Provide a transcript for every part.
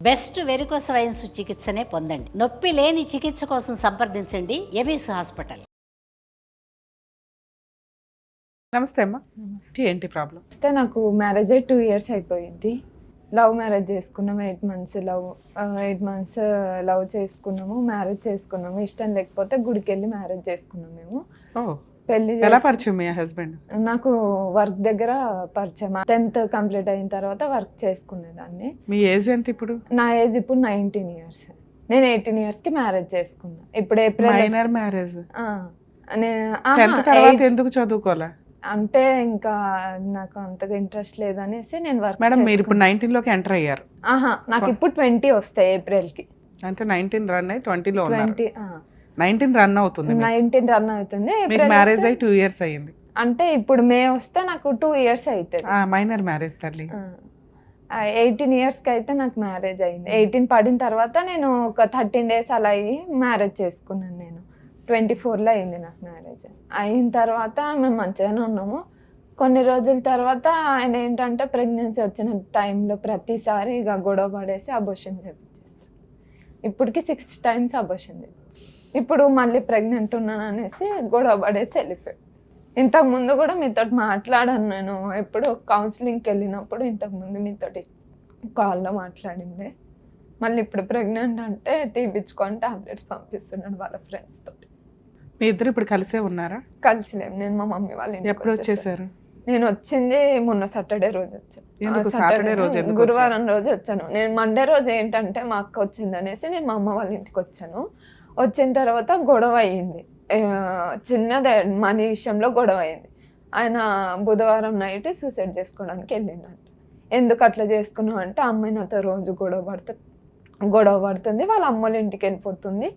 Best varicose veins చికిత్సనే పొందండి. నొప్పి లేని చికిత్స కోసం సంప్రదించండి ఎబిస్ హాస్పిటల్. నమస్తే అమ్మా. ఏంటి ప్రాబ్లం? వస్తే నాకు మ్యారేజ్ 2 years అయిపోయింది. లవ్ మ్యారేజ్ చేసుకున్నాము. 8 months లవ్ చేసుకున్నాము, మ్యారేజ్ చేసుకున్నాము. ఇష్టం లేకపోతే గుడికి వెళ్ళి మ్యారేజ్ చేసుకున్నాము మేము. పెళ్లి ఎలా పరిచయం మీ హస్బెండ్? నాకు వర్క్ దగ్గర పరిచయం. 10th కంప్లీట్ అయిన తర్వాత వర్క్ చేసుకునేదాన్ని. మీ ఏజ్ ఎంత ఇప్పుడు? నా ఏజ్ ఇప్పుడు 19 years. నేను 18 years కి మ్యారేజ్ చేసుకున్నా. ఇప్పుడు ఏప్రిల్ మైనర్ మ్యారేజ్. నేను 10th తర్వాత ఎందుకు చదువుకోవాలా? అంటే ఇంకా నాకు అంతగా ఇంట్రెస్ట్ లేదనేసి నేను వర్క్. మేడం మీరు ఇప్పుడు 19 లోకి ఎంటర్ అయ్యారు. నాకు ఇప్పుడు 20 వస్తాయి ఏప్రిల్ కి. అంటే 19 రన్ అయ్యి 20 లో ఉన్నారు. 19 19 రన్ అవుతుంది. 19 రన్ అవుతుంది. మీకు మ్యారేజ్ అయ్యి 2 years అయ్యింది. అంటే ఇప్పుడు మే వస్తే నాకు 2 years అవుతుంది. మైనర్ మ్యారేజ్ తల్లి. 18 years కి అయితే నాకు మ్యారేజ్ అయింది. 18 పడిన తర్వాత నేను ఒక 13 days అలా అయ్యి మ్యారేజ్ చేసుకున్నాను. నేను 24లో అయింది నాకు మ్యారేజ్. అయిన తర్వాత మేము మంచిగానే ఉన్నాము. కొన్ని రోజుల తర్వాత ఆయన ఏంటంటే ప్రెగ్నెన్సీ వచ్చిన టైంలో ప్రతిసారి ఇక గొడవ పడేసి అబోషన్ చేపించేస్తాను. ఇప్పటికి 6 times అబోషన్ చేపించి ఇప్పుడు మళ్ళీ ప్రెగ్నెంట్ ఉన్నాను అనేసి గొడవ పడేసి వెళ్ళిపోయాడు. ఇంతకుముందు కూడా మీతో మాట్లాడాను నేను. ఎప్పుడు కౌన్సిలింగ్కి వెళ్ళినప్పుడు ఇంతకుముందు మీతోటి కాల్లో మాట్లాడిండే. మళ్ళీ ఇప్పుడు ప్రెగ్నెంట్ అంటే తీపించుకొని టాబ్లెట్స్ పంపిస్తున్నాడు వాళ్ళ ఫ్రెండ్స్ తోటి. మీ ఇద్దరు ఇప్పుడు కలిసే ఉన్నారా? కలిసిలేము. నేను మా మమ్మీ వాళ్ళ ఇంటికి ఎప్పుడు వచ్చేసారు? నేను వచ్చింది మొన్న సాటర్డే రోజు ఎందుకు సాటర్డే వచ్చాను. రోజు ఎందుకు గురువారం రోజు వచ్చాను. నేను మండే రోజు ఏంటంటే మా అక్క వచ్చింది అనేసి నేను మా అమ్మ వాళ్ళ ఇంటికి వచ్చాను. వచ్చిన తర్వాత గొడవ అయ్యింది. చిన్నదే మనీ విషయంలో గొడవ అయింది. ఆయన బుధవారం నైట్ సూసైడ్ చేసుకోవడానికి వెళ్ళిండంట. ఎందుకు అట్లా చేసుకున్నావు అంటే అమ్మాయి నాతో రోజు గొడవ పడుతుంది, వాళ్ళ అమ్మల ఇంటికి వెళ్ళిపోతుంది,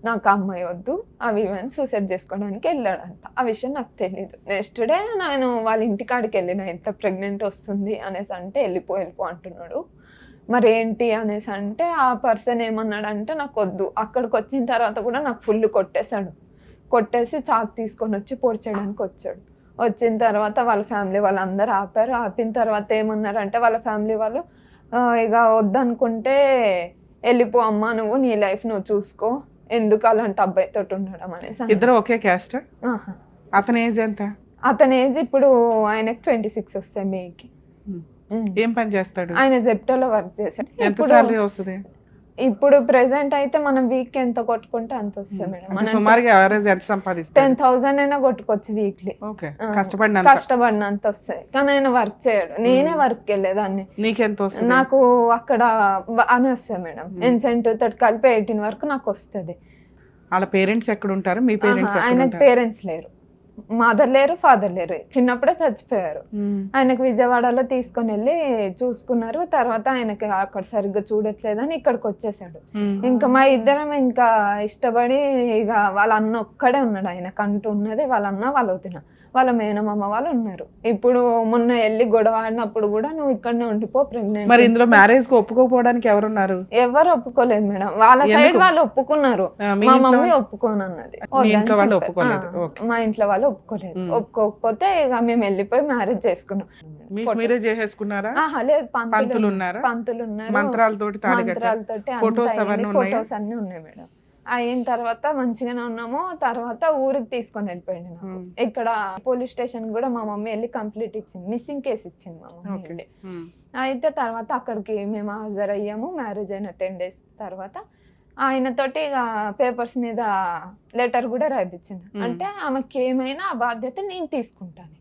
నాకు అమ్మాయి వద్దు, అవి ఇవన్నీ సూసైడ్ చేసుకోవడానికి వెళ్ళాడంట. ఆ విషయం నాకు తెలియదు. నెక్స్ట్ డే నేను వాళ్ళ ఇంటికాడికి వెళ్ళిన. ఎంత ప్రెగ్నెంట్ వస్తుంది అనేసి అంటే వెళ్ళిపో అంటున్నాడు. మరి ఏంటి అనేసి అంటే ఆ పర్సన్ ఏమన్నాడంటే నాకు వద్దు. అక్కడికి వచ్చిన తర్వాత కూడా నాకు ఫుల్ కొట్టేశాడు. కొట్టేసి చాకు తీసుకొని వచ్చి పొడి చేయడానికి వచ్చాడు. వచ్చిన తర్వాత వాళ్ళ ఫ్యామిలీ వాళ్ళందరూ ఆపారు. ఆపిన తర్వాత ఏమన్నారంటే వాళ్ళ ఫ్యామిలీ వాళ్ళు ఇక వద్దనుకుంటే వెళ్ళిపో అమ్మా, నువ్వు నీ లైఫ్ నువ్వు చూసుకో, ఎందుకు అలాంటి అబ్బాయితో ఉండడం అనేసి. ఇద్దరు ఒకే క్యాస్ట్? అతని ఏజ్ ఎంత? అతని ఏజ్ ఇప్పుడు ఆయనకు 26 వస్తాయి మేకి. ఏం పని చేస్తాడు ఆయన జెప్టోలో వర్క్ చేశాడు. ఎంత సాలరీ వస్తుంది ఇప్పుడు ప్రెసెంట్ అయితే మనం వీక్ ఎంత కొట్టుకుంటే అంత వస్తుంది మేడం. సుమారుగా ఎవరేజ్ ఎంత సంపాదిస్తారు? 10,000 అయినా కొట్టుకోవచ్చు వీక్లీ. కష్టపడినంత వస్తాయి. కానీ ఆయన వర్క్ చేయడు. నేనే వర్క్ వెళ్ళేదాన్ని. నీకెంత వస్తుంది? నాకు అక్కడ అని వస్తాయి మేడం. ఇన్సెంటివ్ తోటి కలిపి 18 వరకు నాకు వస్తుంది. వాళ్ళ పేరెంట్స్ ఎక్కడ ఉంటారు? మీ పేరెంట్స్? ఆయనకు పేరెంట్స్ లేరు, మదర్ లేరు, ఫాదర్ లేరు, చిన్నప్పుడే చచ్చిపోయారు. ఆయనకు విజయవాడలో తీసుకొని వెళ్ళి చూసుకున్నారు. తర్వాత ఆయనకి అక్కడ సరిగ్గా చూడట్లేదని ఇక్కడికి వచ్చేసాడు. ఇంకా మా ఇద్దరం ఇంకా ఇష్టపడి ఇక వాళ్ళ అన్న ఒక్కడే ఉన్నాడు. ఆయనకు అంటూ ఉన్నది వాళ్ళ అన్న, వాళ్ళ వదిన, వాళ్ళ మేనమామ వాళ్ళు ఉన్నారు. ఇప్పుడు మొన్న వెళ్ళి గొడవ ఆడినప్పుడు కూడా నువ్వు ఇక్కడనే ఉండిపో ప్రెగ్నెంట్. మరి ఇందులో మ్యారేజ్ కు ఒప్పుకోపోవడానికి ఎవరున్నారు? ఎవరు ఒప్పుకోలేదు మేడం. వాళ్ళ సైడ్ వాళ్ళు ఒప్పుకున్నారు, మా మమ్మీ ఒప్పుకోనన్నది. మా ఇంట్లో వాళ్ళు ఒప్పుకోలేదు. ఒప్పుకోకపోతే ఇక మేము వెళ్ళిపోయి మ్యారేజ్ చేసుకున్నాం. మీరే చేసేసుకున్నారా? లేదు, పంతులు ఉన్నారు. మంత్రాలతోటి ఫొటోస్ అన్ని ఉన్నాయి మేడం. అయిన తర్వాత మంచిగానే ఉన్నాము. తర్వాత ఊరికి తీసుకొని వెళ్ళిపోయింది నాకు. ఇక్కడ పోలీస్ స్టేషన్ కూడా మా మమ్మీ వెళ్ళి కంప్లీట్ ఇచ్చింది, మిస్సింగ్ కేసు ఇచ్చింది మా మమ్మీ వెళ్ళి. అయితే తర్వాత అక్కడికి మేము హాజరయ్యాము. మ్యారేజ్ అయిన 10 days తర్వాత ఆయనతోటి ఇక పేపర్స్ మీద లెటర్ కూడా రాయించింది. అంటే ఆమెకి ఏమైనా ఆ బాధ్యత నేను తీసుకుంటాను.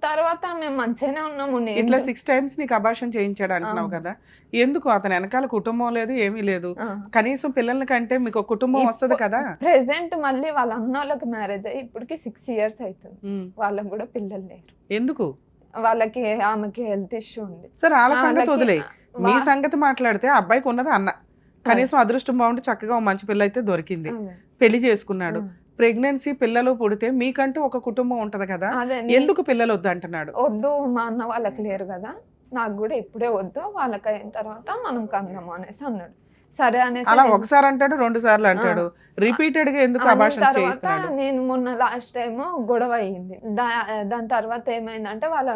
తర్వాత మేము మంచిగానే ఉన్నాము. ఇట్లా 6 times నీకు అబార్షన్ చేయించాడు అంటున్నావు కదా, ఎందుకు? అతని వెనకాల కుటుంబం లేదు, ఏమీ లేదు, కనీసం పిల్లల కంటే మీకు కుటుంబం వస్తుంది కదా. ప్రెసెంట్ మళ్ళీ వాళ్ళ అన్న వాళ్ళకి మ్యారేజ్ అయ్యి ఇప్పటికి 6 years అవుతుంది. వాళ్ళకి కూడా పిల్లలు లేరు. ఎందుకు? వాళ్ళకి ఆమెకి హెల్త్ ఇష్యూ ఉంది. సరే వాళ్ళ సంగతి వదిలే, మీ సంగతి మాట్లాడితే అబ్బాయికి ఉన్నది అన్న, కనీసం అదృష్టం బాగుంటే చక్కగా మంచి పిల్ల అయితే దొరికింది, పెళ్లి చేసుకున్నాడు. ప్రెగ్నెన్సీ పిల్లలు పుడితే మీకంటూ ఒక కుటుంబం ఉంటది కదా, ఎందుకు పిల్లలు వద్దు అంటున్నాడు? వద్దు, మా అన్న వాళ్ళకి లేరు కదా, నాకు కూడా ఇప్పుడే వద్దు, వాళ్ళకి అయిన తర్వాత మనం కందాము అనేసి అన్నాడు. సరే అనేసి అలా నేను- ఒకసారి అంటాడు, 2 సార్లు అంటాడు. రిపీటెడ్ గా ఎందుకు అనిన అబార్షన్స్ తర్వాత చేయిస్తున్నాడు? నేను మొన్న లాస్ట్ టైం గొడవ అయ్యింది. దాని తర్వాత ఏమైందంటే వాళ్ళ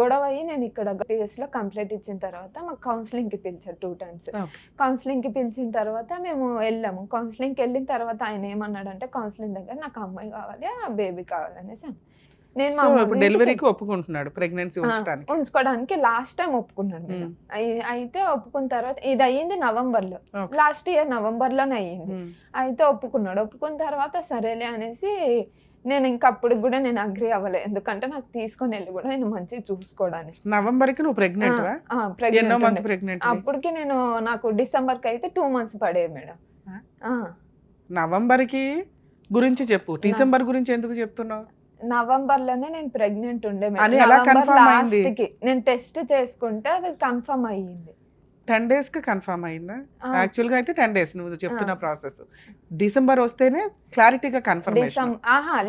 గొడవ అయ్యి నేను ఇక్కడ PS లో కంప్లైంట్ ఇచ్చిన తర్వాత మాకు కౌన్సిలింగ్ కి పిలిచారు 2 times. Okay. కౌన్సిలింగ్ కి పిలిచిన తర్వాత మేము వెళ్ళాము. కౌన్సిలింగ్ కి వెళ్ళిన తర్వాత ఆయన ఏమన్నాడంటే కౌన్సిలింగ్ దగ్గర నాకు అమ్మాయి కావాలి, ఆ బేబీ కావాలి అనేసి అన్నాడు. నేను మా సో మమ్మీ ఇప్పుడు ఇంటికి డెలివరీకి ఒప్పుకుంటున్నాడు, ప్రెగ్నెన్సీ ఉంచడానికి. ఉంచుకోవడానికి లాస్ట్ టైం ఒప్పుకున్నాడు మేడం. అయితే ఒప్పుకున్న తర్వాత ఇది అయ్యింది నవంబర్లో, Okay. లాస్ట్ ఇయర్ నవంబర్లోనే అయ్యింది. ఉమ్. అయితే ఒప్పుకున్నాడు. ఒప్పుకున్న తర్వాత సరేలే అనేసి నేను ఇంకా అప్పుడు కూడా నేను అగ్రి అవ్వలేదు, ఎందుకంటే నాకు తీసుకొని వెళ్ళి కూడా నేను మంచిగా చూసుకోవడానికి. నవంబర్ కి నువ్వు ప్రెగ్నెంట్ వా? ఎన్నో మంత్ ప్రెగ్నెంట్? అప్పటికి నేను నాకు డిసెంబర్ కి అయితే 2 months పడేవి మేడం. నవంబర్ కి గురించి చెప్పు, డిసెంబర్ గురించి ఎందుకు చెప్తున్నావు? నవంబర్ లోనే నేను ప్రెగ్నెంట్ ఉండే అని మేడం. ఎలా నవంబర్ confirm అయింది? లాస్ట్ కి నేను టెస్ట్ చేసుకుంటే అది కన్ఫర్మ్ అయ్యింది. 10 days కి కన్ఫర్మ్ అయిందా? ఆ, యాక్చువల్ గా అయితే 10 days నువ్వు చెప్తున్న ప్రాసెస్. డిసెంబర్ వస్తేనే క్లారిటీగా కన్ఫర్మేషన్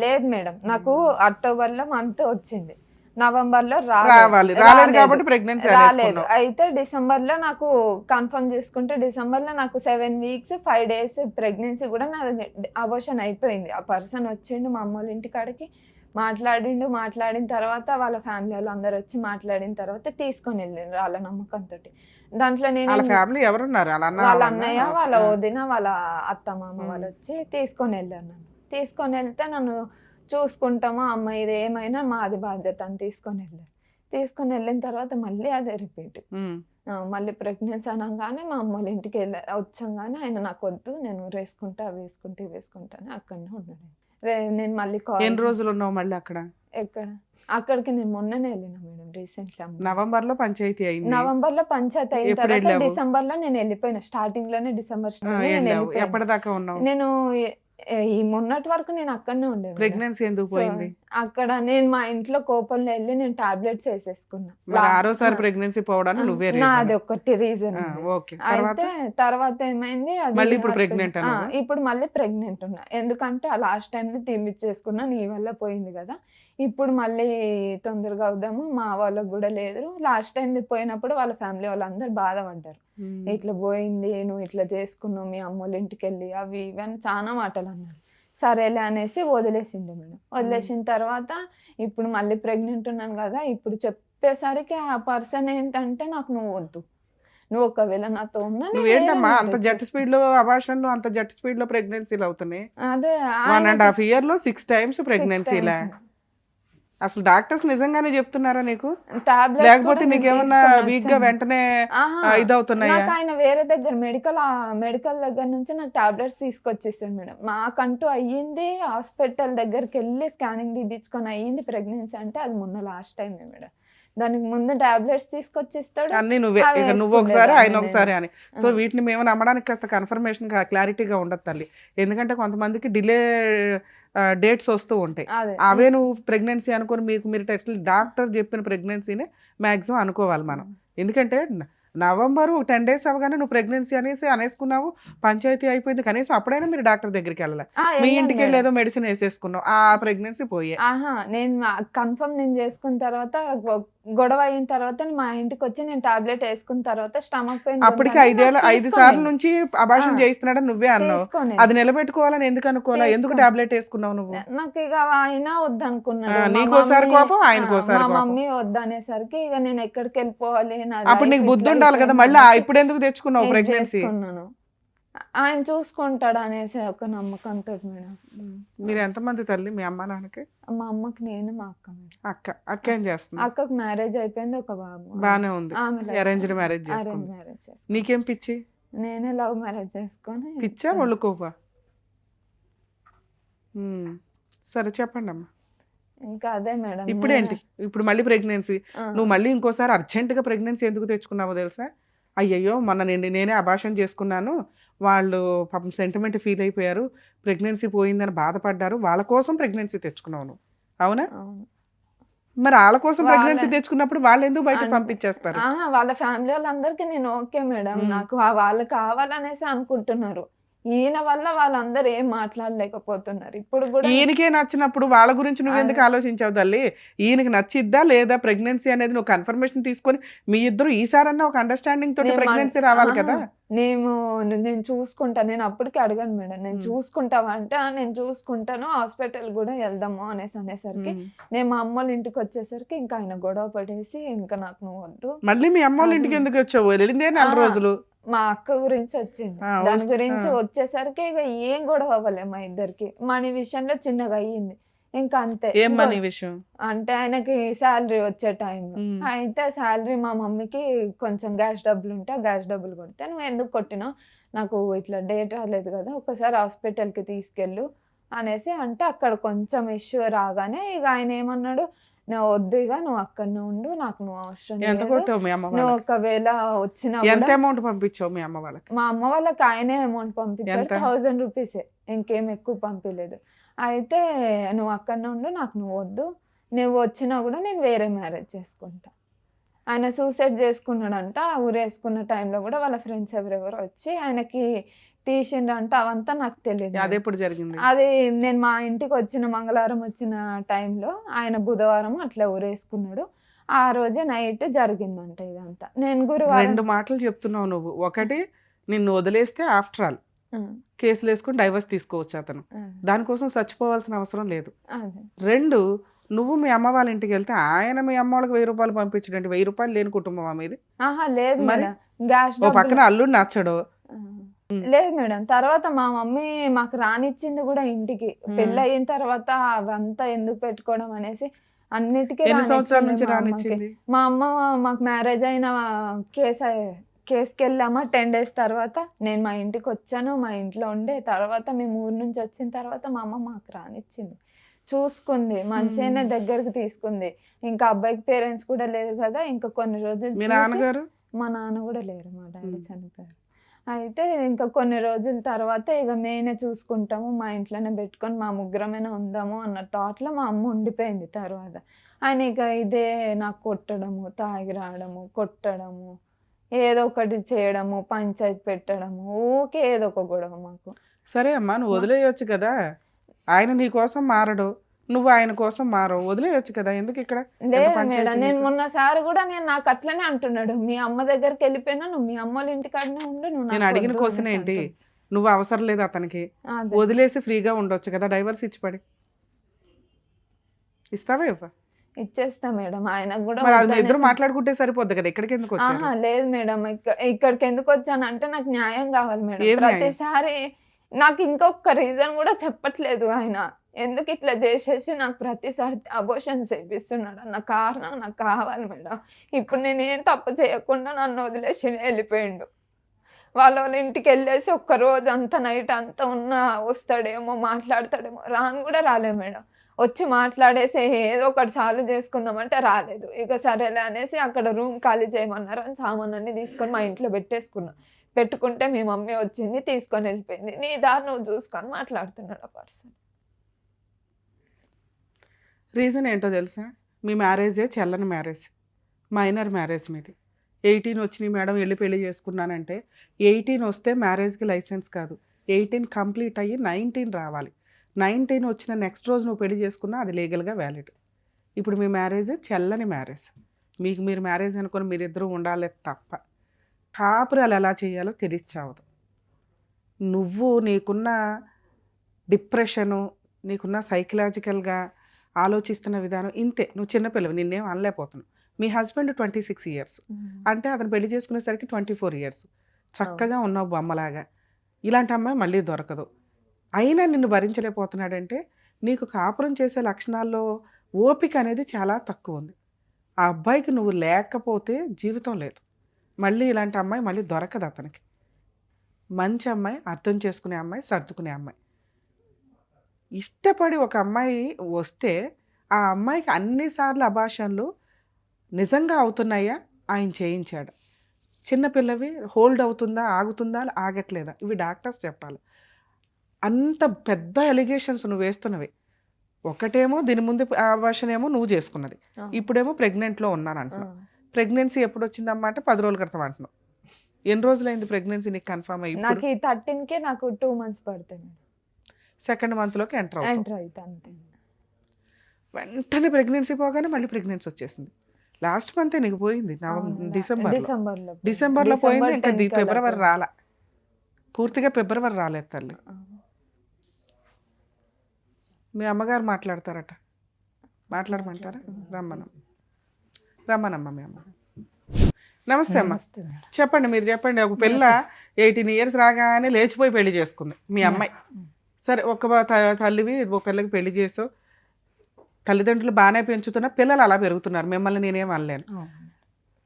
లేదు మేడం, నాకు అక్టోబర్ లో మంత్ వచ్చింది, నవంబర్ లో రావాలి. రాలేదు కాబట్టి ప్రెగ్నెన్సీ రాలేదు. అనేసుకున్నావు. అయితే డిసెంబర్ లో నాకు కన్ఫర్మ్ చేసుకుంటే డిసెంబర్ లో నాకు 7 weeks 5 days ప్రెగ్నెన్సీ కూడా నాది అబోషన్ అయిపోయింది. ఆ పర్సన్ వచ్చిండు మా అమ్మ వాళ్ళ ఇంటి కాడికి, మాట్లాడిన తర్వాత వాళ్ళ ఫ్యామిలీ వాళ్ళు అందరు వచ్చి మాట్లాడిన తర్వాత తీసుకొని వెళ్ళిండ్రు వాళ్ళ నమ్మకంతో. దాంట్లో నేను వాళ్ళ ఫ్యామిలీ ఎవరున్నారు? వాళ్ళ అన్న, వాళ్ళ వాళ్ళ అన్నయ్య, అన్న? వాళ్ళ ఆ. వదిన, వాళ్ళ అత్త మామ వాళ్ళు వచ్చి తీసుకొని వెళ్ళారు నన్ను. తీసుకొని వెళ్తే నన్ను చూసుకుంటామా అమ్మ, ఇది ఏమైనా మాది బాధ్యత అని తీసుకొని వెళ్ళారు. తీసుకొని వెళ్ళిన తర్వాత మళ్ళీ అదే రిపీట్. ఉమ్. మళ్ళీ ప్రెగ్నెన్సీ అనగానే మా అమ్మ వాళ్ళ ఇంటికి వచ్చంగానే ఆయన నాకు వద్దు, నేను వేసుకుంటా అని అక్కడనే ఉన్నాడు. నేను మళ్ళీ ఎన్ని రోజులు ఉన్నావు మళ్ళీ అక్కడ? ఎక్కడ అక్కడికి నేను మొన్ననే వెళ్ళిన మేడం, రీసెంట్లీ. నవంబర్ లో పంచాయతీ అయింది. నవంబర్ లో పంచాయతీ అయిన ఎప్పుడు తర్వాత వెళ్ళావు? డిసెంబర్ లో నేను వెళ్ళిపోయిన, స్టార్టింగ్ లోనే డిసెంబర్ ఆ, నేను వెళ్ళావు. వెళ్ళిపోయాను. ఎప్పటిదాకా ఉన్నావు? నేను ఈ మొన్నటి వరకు నేను అక్కడనే ఉండే మేడం. ప్రెగ్నెన్సీ ఎందుకు సో, పోయింది? అక్కడ నేను మా ఇంట్లో కోపంలో వెళ్ళి నేను టాబ్లెట్స్ వేసేసుకున్నా. మరి ఆరోసారి ప్రెగ్నెన్సీ పోవడానికి నువ్వే నాది ఒకటి రీజన్. ఓకే. తర్వాత అయితే తర్వాత ఏమైంది, అది మళ్ళీ ఇప్పుడు hospital- pregnant అన్నావా? ఇప్పుడు మళ్ళీ ప్రెగ్నెంట్ ఉన్నా. ఎందుకంటే ఆ లాస్ట్ టైం తీపిచ్చేసుకున్నా, నీ వల్ల పోయింది కదా, ఇప్పుడు మళ్ళీ తొందరగా అవుదాము, మా వాళ్ళకి కూడా లేదు. లాస్ట్ టైం పోయినప్పుడు వాళ్ళ ఫ్యామిలీ వాళ్ళందరూ బాధపడ్డారు, ఉమ్. ఇట్లా పోయింది, నువ్వు ఇట్లా చేసుకున్నావు మీ అమ్మోళ్ళ ఇంటికి వెళ్ళి, అవి ఇవి అని చాలా మాటలు అన్నారు. సరేలే అనేసి వదిలేసిండు మేడం. వదిలేసిన తర్వాత ఇప్పుడు మళ్ళీ ప్రెగ్నెంట్ ఉన్నాను కదా, ఇప్పుడు చెప్పేసరికి ఆ పర్సన్ ఏంటంటే నాకు నువ్వు వద్దు, నువ్వు ఒకవేళ నాతో ఉన్నా నేను నువ్వేంటమ్మా వేరే అంత marriage జట్ స్పీడ్ లో అబార్షన్లు, అంత జట్ స్పీడ్ లో ప్రెగ్నెన్సీలు అవుతున్నాయి? అదే 1.5 year లో 6 times 6 ప్రెగ్నెన్సీలా? times. అసలు డాక్టర్స్ నిజంగానే చెప్తున్నారా నీకు? Tablets లేకపోతే కూడా నేను నీకేమన్నా తీసుకొని వీక్ గా వచ్చాను. వెంటనే ఆహా, ఇదవుతున్నాయా? నాకు ఆయన వేరే దగ్గర మెడికల్ దగ్గర నుంచి నాకు టాబ్లెట్స్ తీసుకొచ్చేసాడు మేడం. మాకంటూ అయ్యింది హాస్పిటల్ దగ్గరికి వెళ్ళి స్కానింగ్ తీపించుకొని అయ్యింది ప్రెగ్నెన్సీ అంటే అది మొన్న లాస్ట్ టైం మేడం. దానికి ముందు టాబ్లెట్స్ తీసుకొచ్చిస్తాడు. అన్ని నువ్వే, అవి ఇక నువ్వు ఒకసారి ఆయన వేసుకునేదాన్ని ఒకసారి అని. సో ఆ. వీటిని మేము నమ్మడానికి కాస్త కన్ఫర్మేషన్ క్లారిటీగా ఉండదు తల్లి. ఎందుకంటే కొంతమందికి డిలే డేట్స్ వస్తూ ఉంటాయి. అదే అవే నువ్వు ప్రెగ్నెన్సీ అనుకొని మీరు టెస్ట్ డాక్టర్ చెప్పిన ప్రెగ్నెన్సీనే మ్యాక్సిమం అనుకోవాలి మనం. ఎందుకంటే నవంబరు 10 days అవగానే నువ్వు ప్రెగ్నెన్సీ అనేసుకున్నావు, పంచాయతీ అయిపోయింది, కనీసం అప్పుడైనా మీరు డాక్టర్ దగ్గరికి వెళ్ళాలి. మీ వెళ్ళాను ఇంటికి వెళ్ళి మేడం. ఏదో మెడిసిన్ వేసేసుకున్నావు, ఆ ప్రెగ్నెన్సీ పోయే. ఆహా, నేను కన్ఫర్మ్ నేను చేసుకున్న తర్వాత గొడవ అయిన తర్వాత మా ఇంటికి వచ్చి నేను టాబ్లెట్ వేసుకున్న తర్వాత స్టమక్ పెయిన్ అప్పటికి 5 సార్లు నుంచి అబార్షన్ చేయిస్తున్నాడని నువ్వే అన్నావు. అది నిలబెట్టుకోవాలని ఎందుకు అనుకోవాలా? ఎందుకు టాబ్లెట్ వేసుకున్నావు నువ్వు? నాకు ఇక ఆయన వద్దనుకున్నాడు. ఆ, మా నీకోసారి మమ్మీ- కోపం, ఆయనకోసారి మా కోపం. మమ్మీ వద్దనేసరికి ఇక నేను ఎక్కడికి వెళ్ళిపోవాలి, నా అప్పుడు నీకు life బుద్ధి ఇట్లా ఉండాలి కదా, అయిపోయింది మళ్ళీ అనేసి ఇప్పుడు ఎందుకు తెచ్చుకున్నావు నేను ప్రెగ్నెన్సీ? చేసుకున్నాను. ఆయన చూసుకుంటాడు అనేసి ఒక నమ్మకంతో మేడం. మీరు ఎంతమంది తల్లి మీ అమ్మ నాన్నకి? మా అమ్మకి నేను, మా అక్క మేడం. అక్క ఏం చేస్తుంది? అక్కకు మ్యారేజ్ అయిపోయింది, ఒక బాబు. బానే ఉంది. ఆమె అరేంజ్డ్ మ్యారేజ్ అరేంజ్ చేసుకుంది. మ్యారేజ్ చేసుకుని నీకేం పిచ్చి? నేనే లవ్ మ్యారేజ్ చేసుకొని పిచ్చా ఒళ్ళు కోపా? సరే చెప్పండి అమ్మా. ఇంకా అదే మేడం. ఇప్పుడు ఏంటి? ఇప్పుడు మళ్ళీ ప్రెగ్నెన్సీ. నువ్వు మళ్ళీ ఇంకోసారి అర్జెంటుగా ప్రెగ్నెన్సీ ఎందుకు తెచ్చుకున్నావో తెలుసా? అయ్యయ్యో మొన్న నేనే అబార్షన్ చేసుకున్నాను, వాళ్ళు పాపం సెంటిమెంట్ ఫీల్ అయిపోయారు, ప్రెగ్నెన్సీ పోయిందని బాధపడ్డారు, వాళ్ళ కోసం ప్రెగ్నెన్సీ తెచ్చుకున్నావు నువ్వు, అవునా? అవును. మరి వాళ్ళ కోసం వాళ్ళ- ప్రెగ్నెన్సీ తెచ్చుకున్నప్పుడు వాళ్ళు ఎందుకు బయట అంటే- పంపించేస్తారు? వాళ్ళ ఫ్యామిలీ వాళ్ళందరికీ నేను ఓకే మేడం, మ్మ్. నాకు వాళ్ళు కావాలనేసి అనుకుంటున్నారు. ఈయన వల్ల వాళ్ళందరూ ఏం మాట్లాడలేకపోతున్నారు ఇప్పుడు కూడా. ఈయనకే నచ్చినప్పుడు వాళ్ళ గురించి నువ్వు ఎందుకు ఆలోచించావు తల్లి? ఈయనకి నచ్చిద్దా లేదా ప్రెగ్నెన్సీ అనేది నువ్వు కన్ఫర్మేషన్ తీసుకొని మీ ఇద్దరు ఈసారన్నా ఒక అండర్స్టాండింగ్ తోటి ప్రెగ్నెన్సీ రావాలి కదా. నేను చూసుకుంటా, నేను అప్పటికి అడగాను మేడం, నేను చూసుకుంటావా అంటే నేను చూసుకుంటాను, హాస్పిటల్ కూడా వెళ్దాము అనేసరికి నేను మా అమ్మ వాళ్ళ ఇంటికి వచ్చేసరికి ఇంకా ఆయన గొడవ పడేసి ఇంకా నాకు నువ్వు వద్దు. మళ్ళీ మీ అమ్మ వాళ్ళ ఇంటికి ఎందుకు వచ్చావు? వెళ్ళిందే 4 రోజులు. మా అక్క గురించి వచ్చింది, దాని గురించి వచ్చేసరికి ఇక ఏం గొడవ అవ్వలే మా ఇద్దరికి. మనీ విషయంలో చిన్నగా అయ్యింది, ఇంకా అంతే. ఏం మనీ విషయం అంటే ఆయనకి శాలరీ వచ్చే టైం అయితే శాలరీ మా మమ్మీకి కొంచెం గ్యాస్ డబ్బులు ఉంటే గ్యాస్ డబ్బులు కొడితే నువ్వు ఎందుకు కొట్టినావు, నాకు ఇట్లా డేట్ రాలేదు కదా, ఒకసారి హాస్పిటల్కి తీసుకెళ్ళు అనేసి అంటే అక్కడ కొంచెం ఇష్యూ రాగానే ఇక ఆయన ఏమన్నాడు, నువ్వు వద్దు, ఇక నువ్వు అక్కడనే ఉండు, నాకు నువ్వు అవసరం ఎంత లేదు, కొట్టావు మీ అమ్మ నువ్వు వాళ్ళకి? ఒకవేళ వచ్చినా ఎంత కూడా. అమౌంట్ పంపించావు మీ అమ్మ వాళ్ళకి? మా అమ్మ వాళ్ళకి ఆయనే అమౌంట్ పంపించాడు, ఎంత? 1000 రూపీసే, ఇంకేం ఎక్కువ పంపించలేదు. అయితే నువ్వు అక్కడనే ఉండు, నాకు నువ్వు వద్దు, నువ్వు వచ్చినా కూడా నేను వేరే మ్యారేజ్ చేసుకుంటా. ఆయన సూసైడ్ చేసుకున్నాడంట, ఊరేసుకున్న టైంలో కూడా వాళ్ళ ఫ్రెండ్స్ ఎవరెవరో వచ్చి ఆయనకి తీసిండ్రంట, అవంతా నాకు తెలియదు. అది ఎప్పుడు జరిగింది? అది నేను మా ఇంటికి వచ్చిన మంగళవారం వచ్చిన టైంలో ఆయన బుధవారం అట్లా ఊరేసుకున్నాడు, ఆ రోజే నైట్ జరిగిందంట ఇదంతా. నేను గురువారం 2 మాటలు చెప్తున్నావు నువ్వు. ఒకటి, నిన్ను వదిలేస్తే ఆఫ్టర్ ఆల్ కేసులు వేసుకుని డైవర్స్ తీసుకోవచ్చు అతను, దానికోసం చచ్చిపోవాల్సిన అవసరం లేదు. అదే 2, నువ్వు మీ అమ్మ వాళ్ళ ఇంటికి వెళ్తే ఆయన మీ అమ్మ వాళ్ళకి 1000 రూపాయలు పంపించడండి. 1000 రూపాయలు లేని కుటుంబం మీది? ఆహా లేదు మరి? మేడం, గ్యాస్ ఓ పక్కన అల్లుడు నచ్చడు. లేదు మేడం. తర్వాత మా మమ్మీ మాకు రానిచ్చింది కూడా ఇంటికి, పెళ్ళి అయిన తర్వాత అవంతా ఎందుకు పెట్టుకోవడం అనేసి అన్నిటికీ ఎన్ని సంవత్సరాల రానిచ్చింది నుంచి మా అమ్మకి. రానిచ్చింది? మా అమ్మ మాకు మ్యారేజ్ అయిన కేసుకి వెళ్ళామా 10 days తర్వాత నేను మా ఇంటికి వచ్చాను, మా ఇంట్లో ఉండే తర్వాత మేము ఊరు నుంచి వచ్చిన తర్వాత మా అమ్మ మాకు రానిచ్చింది, చూసుకుంది, మంచిగానే దగ్గరికి తీసుకుంది. ఇంకా అబ్బాయికి పేరెంట్స్ కూడా లేరు కదా, ఇంకా కొన్ని రోజులు మీ చూసి- నాన్నగారు? మా నాన్న కూడా లేరు, మా డాడీ చనిపోయారు. అయితే ఇంకా కొన్ని రోజుల తర్వాత ఇక మేమే చూసుకుంటాము, మా ఇంట్లోనే పెట్టుకొని మా ముగ్గురమైనా ఉందాము అన్న థాట్లో మా అమ్మ ఉండిపోయింది. తర్వాత ఆయన ఇక ఇదే నాకు కొట్టడము, తాగి రావడము, కొట్టడము, ఏదో ఒకటి చేయడము, పంచాయతీ పెట్టడము, ఊకే ఏదో ఒక గొడవ మాకు. సరే అమ్మా, నువ్వు వదిలేయొచ్చు కదా. ఆయన నీ కోసం మారడు, నువ్వు ఆయన కోసం మారవు, వదిలేయొచ్చు కదా. ఎందుకు ఇక్కడ లేదు పంచాయతీ మేడం, నేను నీకు? మొన్నసారి కూడా నేను నాకు అట్లనే అంటున్నాడు, మీ అమ్మ దగ్గరికి వెళ్ళిపోయినా నువ్వు మీ అమ్మ వాళ్ళ ఇంటికాడనే ఉండు, నువ్వు నేను నాకు అడిగిన వద్దు క్వశ్చన్ అనేసి ఏంటి? అంటుండు. నువ్వు అవసరం లేదు అతనికి, అదే. వదిలేసి ఫ్రీగా ఉండొచ్చు కదా, డైవర్స్ ఇచ్చి పడి. ఇస్తావా ఇవ్వ? ఇచ్చేస్తా మేడం, ఆయనకు కూడా మరి అది మీ ఇద్దరు వద్దనేసి- మాట్లాడుకుంటే సరిపోద్ది కదా, ఇక్కడికి ఎందుకు వచ్చారు? ఆహా లేదు మేడం, ఇక్కడికి ఎందుకు వచ్చానంటే నాకు న్యాయం కావాలి మేడం. ఏం న్యాయం? ప్రతిసారి నాకు ఇంకొక రీజన్ కూడా చెప్పట్లేదు ఆయన, ఎందుకు ఇట్లా చేసేసి నాకు ప్రతిసారి అబోషన్ చేపిస్తున్నాడు అన్న కారణం నాకు కావాలి మేడం. ఇప్పుడు నేను ఏం తప్పు చేయకుండా నన్ను వదిలేసి వెళ్ళిపోయిండు. వాళ్ళ ఇంటికి వెళ్ళేసి ఒక్క రోజు అంతా నైట్ అంతా వస్తాడేమో, మాట్లాడతాడేమో, రాను కూడా రాలే మేడం. వచ్చి మాట్లాడేసి ఏదో ఒకటి సాల్వ్ చేసుకుందామంటే రాలేదు. ఇక సరేలే అనేసి అక్కడ రూమ్ ఖాళీ చేయమన్నారు అని సామాన్ అన్ని తీసుకొని మా ఇంట్లో పెట్టేసుకున్నా. పెట్టుకుంటే మీ మమ్మీ వచ్చింది, తీసుకొని వెళ్ళిపోయింది. నీ దారి నువ్వు చూసుకొని మాట్లాడుతున్నాడు ఆ పర్సన్. రీజన్ ఏంటో తెలుసా? మీ మ్యారేజే చెల్లని మ్యారేజ్, మైనర్ మ్యారేజ్ మీది. 18 వచ్చినాయి మేడం, వెళ్ళి పెళ్లి చేసుకున్నానంటే 18 వస్తే మ్యారేజ్కి లైసెన్స్ కాదు, 18 కంప్లీట్ అయ్యి 19 రావాలి. 19 వచ్చిన నెక్స్ట్ రోజు నువ్వు పెళ్లి చేసుకున్నా అది లీగల్గా వ్యాలిడ్. ఇప్పుడు మీ మ్యారేజ్ చెల్లని మ్యారేజ్, మీకు మీరు మ్యారేజ్ అనుకొని మీరిద్దరూ ఉండాలి తప్ప కాపురాలు ఎలా చేయాలో తెలియచావదు. నువ్వు నీకున్న డిప్రెషను, నీకున్న సైకలాజికల్గా ఆలోచిస్తున్న విధానం ఇంతే. నువ్వు చిన్నపిల్లవి, నిన్నేం అనలేకపోతున్నావు. మీ హస్బెండ్ 26 years, అంటే అతను పెళ్లి చేసుకునేసరికి 24 years. చక్కగా ఉన్నావు బొమ్మలాగా. ఇలాంటి అమ్మాయి మళ్ళీ దొరకదు. అయినా నిన్ను భరించలేకపోతున్నాడంటే నీకు కాపురం చేసే లక్షణాల్లో ఓపిక అనేది చాలా తక్కువ ఉంది. ఆ అబ్బాయికి నువ్వు లేకపోతే జీవితం లేదు. మళ్ళీ ఇలాంటి అమ్మాయి మళ్ళీ దొరకదు అతనికి. మంచి అమ్మాయి, అర్థం చేసుకునే అమ్మాయి, సర్దుకునే అమ్మాయి. ఇష్టపడి ఒక అమ్మాయి వస్తే ఆ అమ్మాయికి అన్నిసార్లు అభాషణలు నిజంగా అవుతున్నాయా, ఆయన చేయించాడు. చిన్నపిల్లవి హోల్డ్ అవుతుందా, ఆగుతుందా, ఆగట్లేదా, ఇవి డాక్టర్స్ చెప్పాలి. అంత పెద్ద ఎలిగేషన్స్ నువ్వు వేస్తున్నవి. ఒకటేమో దీని ముందు అభాషణ ఏమో నువ్వు చేసుకున్నది, ఇప్పుడేమో ప్రెగ్నెంట్లో ఉన్నాను అంటున్నావు. ప్రెగ్నెన్సీ ఎప్పుడు వచ్చిందమ్మా అంటే 10 రోజుల క్రితం అంటున్నావు. ఎన్ని రోజులైంది ప్రెగ్నెన్సీ నీకు కన్ఫర్మ్ అయ్యి? నాకు ఈ 13కే నాకు 2 months పడతాయి మేడం. సెకండ్ మంత్లోకి ఎంటర్ అవుతాం. ఎంటర్ అయితే అంతే. వెంటనే ప్రెగ్నెన్సీ పోగానే మళ్ళీ ప్రెగ్నెన్సీ వచ్చేసింది. లాస్ట్ మంతే నీకు పోయింది, డిసెంబర్లో పోయింది. ఇంకా ఫిబ్రవరి రాలా, పూర్తిగా ఫిబ్రవరి రాలేదు తల్లి. మీ అమ్మగారు మాట్లాడతారట, మాట్లాడమంటారా? రమ్మనమ్మ మీ అమ్మ. నమస్తే అమ్మ, చెప్పండి, మీరు చెప్పండి. ఒక పిల్ల 18 years రాగానే లేచిపోయి పెళ్లి చేసుకుంది మీ అమ్మాయి. సరే, ఒక తల్లివి ఒక పిల్లకి పెళ్లి చేసావు, తల్లిదండ్రులు బాగానే పెంచుతున్నా, పిల్లలు అలా పెరుగుతున్నారు, మిమ్మల్ని నేనేం అనలేను.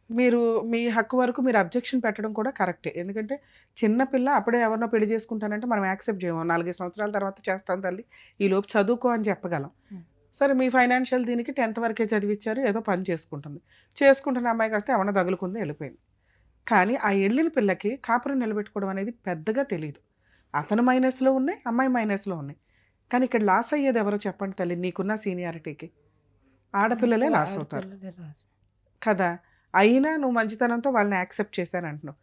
మీరు మీ హక్కు వరకు మీరు అబ్జెక్షన్ పెట్టడం కూడా కరెక్టే. ఎందుకంటే చిన్నపిల్ల అప్పుడే ఎవరినో పెళ్లి చేసుకుంటానంటే మనం యాక్సెప్ట్ చేయము. 4 సంవత్సరాల తర్వాత చేస్తాం తల్లి, ఈలోపు చదువుకో అని చెప్పగలం. సరే, మీ ఫైనాన్షియల్ దీనికి 10th వరకే చదివించారు, ఏదో పని చేసుకుంటున్న అమ్మాయికి వస్తే ఏమన్నా తగులుకుంది, వెళ్ళిపోయింది. కానీ ఆ వెళ్ళిన పిల్లకి కాపురం నిలబెట్టుకోవడం అనేది పెద్దగా తెలియదు. అతను మైనస్లో ఉన్నాయి, అమ్మాయి మైనస్లో ఉన్నాయి. కానీ ఇక్కడ లాస్ అయ్యేది ఎవరో చెప్పండి తల్లి, నీకున్న సీనియారిటీకి ఆడపిల్లలే లాస్ అవుతారు కదా. అయినా నువ్వు మంచితనంతో వాళ్ళని యాక్సెప్ట్ చేశాను అంటున్నావు.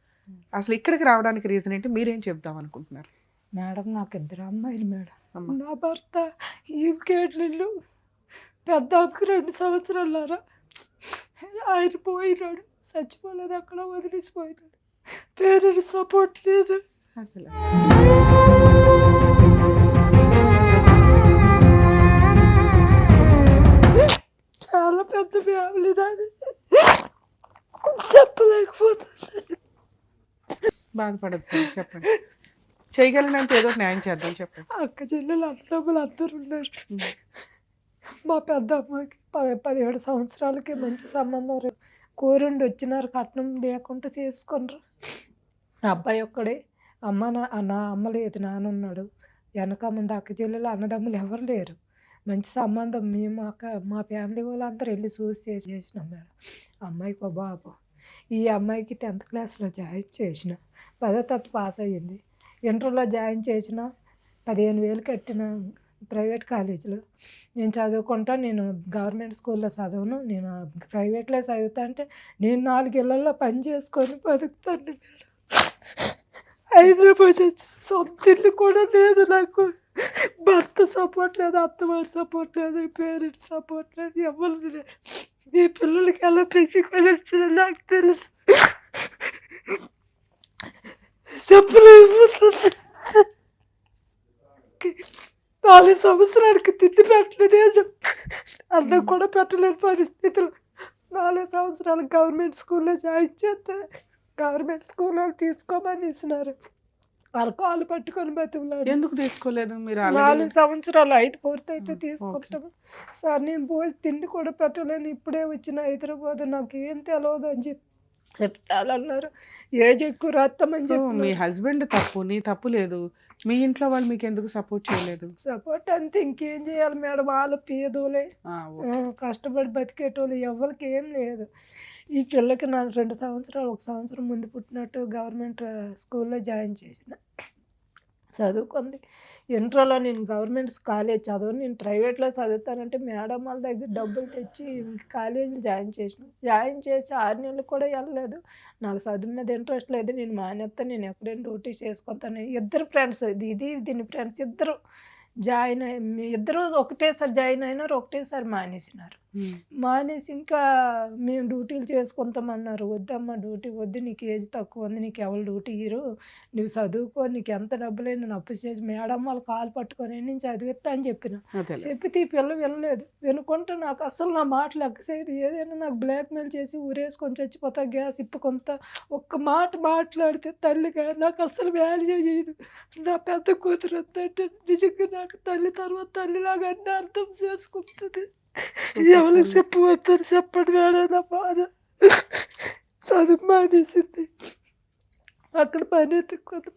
అసలు ఇక్కడికి రావడానికి రీజన్ ఏంటి, మీరేం చెప్దాం అనుకుంటున్నారు? మేడం, నాకు 2 అమ్మాయిలు మేడం. నా భర్త ఇంకేళ్ళు పెద్దకి 2 సంవత్సరాలు ఆయన పోయినాడు, చచ్చిపోలేదు, అక్కడ వదిలేసిపోయినాడు. పేరెంట్స్ సపోర్ట్ లేదు. చాలా పెద్ద ఫ్యామిలీ నాది, చెప్పలేకపోతుంది. బాధపడద్దు, చెప్పండి. చేయగలిగినంత ఏదో న్యాయం చేద్దాం, చెప్పండి. అక్క చెల్లెలు అన్నదమ్ములు అందరూ ఉన్నారు. మా పెద్ద అమ్మాయికి 17 సంవత్సరాలకి మంచి సంబంధం కోరండి వచ్చినారు, కట్నం లేకుండా చేసుకున్నారు. అబ్బాయి ఒక్కడే, నా అమ్మ లేదు, నాన్న ఉన్నాడు. వెనక ముందు అక్క చెల్లెలు అన్నదమ్ములు ఎవరు లేరు. మంచి సంబంధం, మేము మా ఫ్యామిలీ వాళ్ళు అందరూ వెళ్ళి చూసి చేసినాం మేడం. అమ్మాయికి ఒక బాబు. ఈ అమ్మాయికి 10th క్లాస్లో జాయిన్ చేసిన, 10వ తరగతి పాస్ అయ్యింది. ఇంటర్లో జాయిన్ చేసిన, 15,000 కట్టిన ప్రైవేట్ కాలేజీలో. నేను చదువుకుంటా, నేను గవర్నమెంట్ స్కూల్లో చదవను, నేను ప్రైవేట్లో చదువుతా అంటే నేను 4 ఇళ్లలో పని చేసుకొని బతుకుతాను మేడం. హైదరాబాద్ వచ్చి సొంత ఇల్లు కూడా లేదు నాకు. భర్త సపోర్ట్ లేదు, అత్తవారి సపోర్ట్ లేదు, పేరెంట్స్ సపోర్ట్ లేదు, ఎవరు లేదు. మీ పిల్లలకి ఎలా పెంచుకొని వచ్చిందో నాకు తెలుసు, చెప్పలేకపోతుంది. 4 సంవత్సరాలకి తిండి పెట్టలేదు, అన్నం కూడా పెట్టలేని పరిస్థితులు. 4 సంవత్సరాలు గవర్నమెంట్ స్కూల్లో జాయిన్ చేస్తే గవర్నమెంట్ స్కూల్లో తీసుకోమని ఇస్తున్నారు. వాళ్ళ కాళ్ళు పట్టుకొని బతుకులాడు. ఎందుకు తీసుకోలేదు మీరు? 4 సంవత్సరాలు 5 పూర్తయితే తీసుకుంటాము సార్. నేను పోయి తిండి కూడా పెట్టలేను, ఇప్పుడే వచ్చిన హైదరాబాద్, నాకు ఏం తెలియదు అని చెప్తానన్నారు. ఏజ్ ఎక్కువ రాస్తామని చెప్పి. మీ హస్బెండ్ తప్పు, నీ తప్పు లేదు. మీ ఇంట్లో వాళ్ళు మీకు ఎందుకు సపోర్ట్ చేయలేదు? సపోర్ట్ అంతే, ఇంకేం చేయాలి మేడం, వాళ్ళు పేదోలే, కష్టపడి బతికేటోళ్ళు, ఎవరికి ఏం లేదు. ఈ పిల్లకి నా 2 సంవత్సరాలు, 1 సంవత్సరం ముందు పుట్టినట్టు గవర్నమెంట్ స్కూల్లో జాయిన్ చేసిన, చదువుకుంది. ఇంటర్లో నేను గవర్నమెంట్ కాలేజ్ చదవను, నేను ప్రైవేట్లో చదువుతానంటే మేడం వాళ్ళ దగ్గర డబ్బులు తెచ్చి కాలేజీలో జాయిన్ చేసి 6 నెలలు కూడా వెళ్ళలేదు. నాకు చదువు మీద ఇంట్రెస్ట్ లేదు, నేను మానేస్తాను, నేను ఎక్కడైనా డ్యూటీ చేసుకుంటాను. ఇద్దరు ఫ్రెండ్స్, దీని ఫ్రెండ్స్ ఇద్దరు ఇద్దరు ఒకటేసారి జాయిన్ అయినారు, ఒకటేసారి మానేసినారు. మానేసి ఇంకా మేము డ్యూటీలు చేసుకుంటామన్నారు. వద్దమ్మా, డ్యూటీ వద్దు, నీకు ఏజ్ తక్కువ ఉంది, నీకు ఎవరు డ్యూటీ ఇయ్యరు, నువ్వు చదువుకో, నీకు ఎంత డబ్బులైనా నేను అప్పు చేసి మేడం వాళ్ళు కాలు పట్టుకొని నేను చదివిస్తా అని చెప్పిన. చెప్పితే ఈ పిల్ల వినలేదు. వినుకుంటే నాకు అసలు నా మాటలు ఎక్కసేది, ఏదైనా నాకు బ్లాక్మెయిల్ చేసి ఊరేసుకొని చచ్చిపోతా, గ్యాస్ ఇప్పుకొంత ఒక్క మాట మాట్లాడితే తల్లిగా నాకు అసలు వాల్యూ చేయదు. నా పెద్ద కూతురు అంటే నిజంగా నాకు తల్లి తర్వాత తల్లిలాగా అన్నీ అర్థం చేసుకుంటుంది. ఎవరికి చెప్పవద్దని చెప్పండి మేడం, నా బాధ. చదువు మానేసింది, అక్కడ పని ఎత్తుక్కుంది,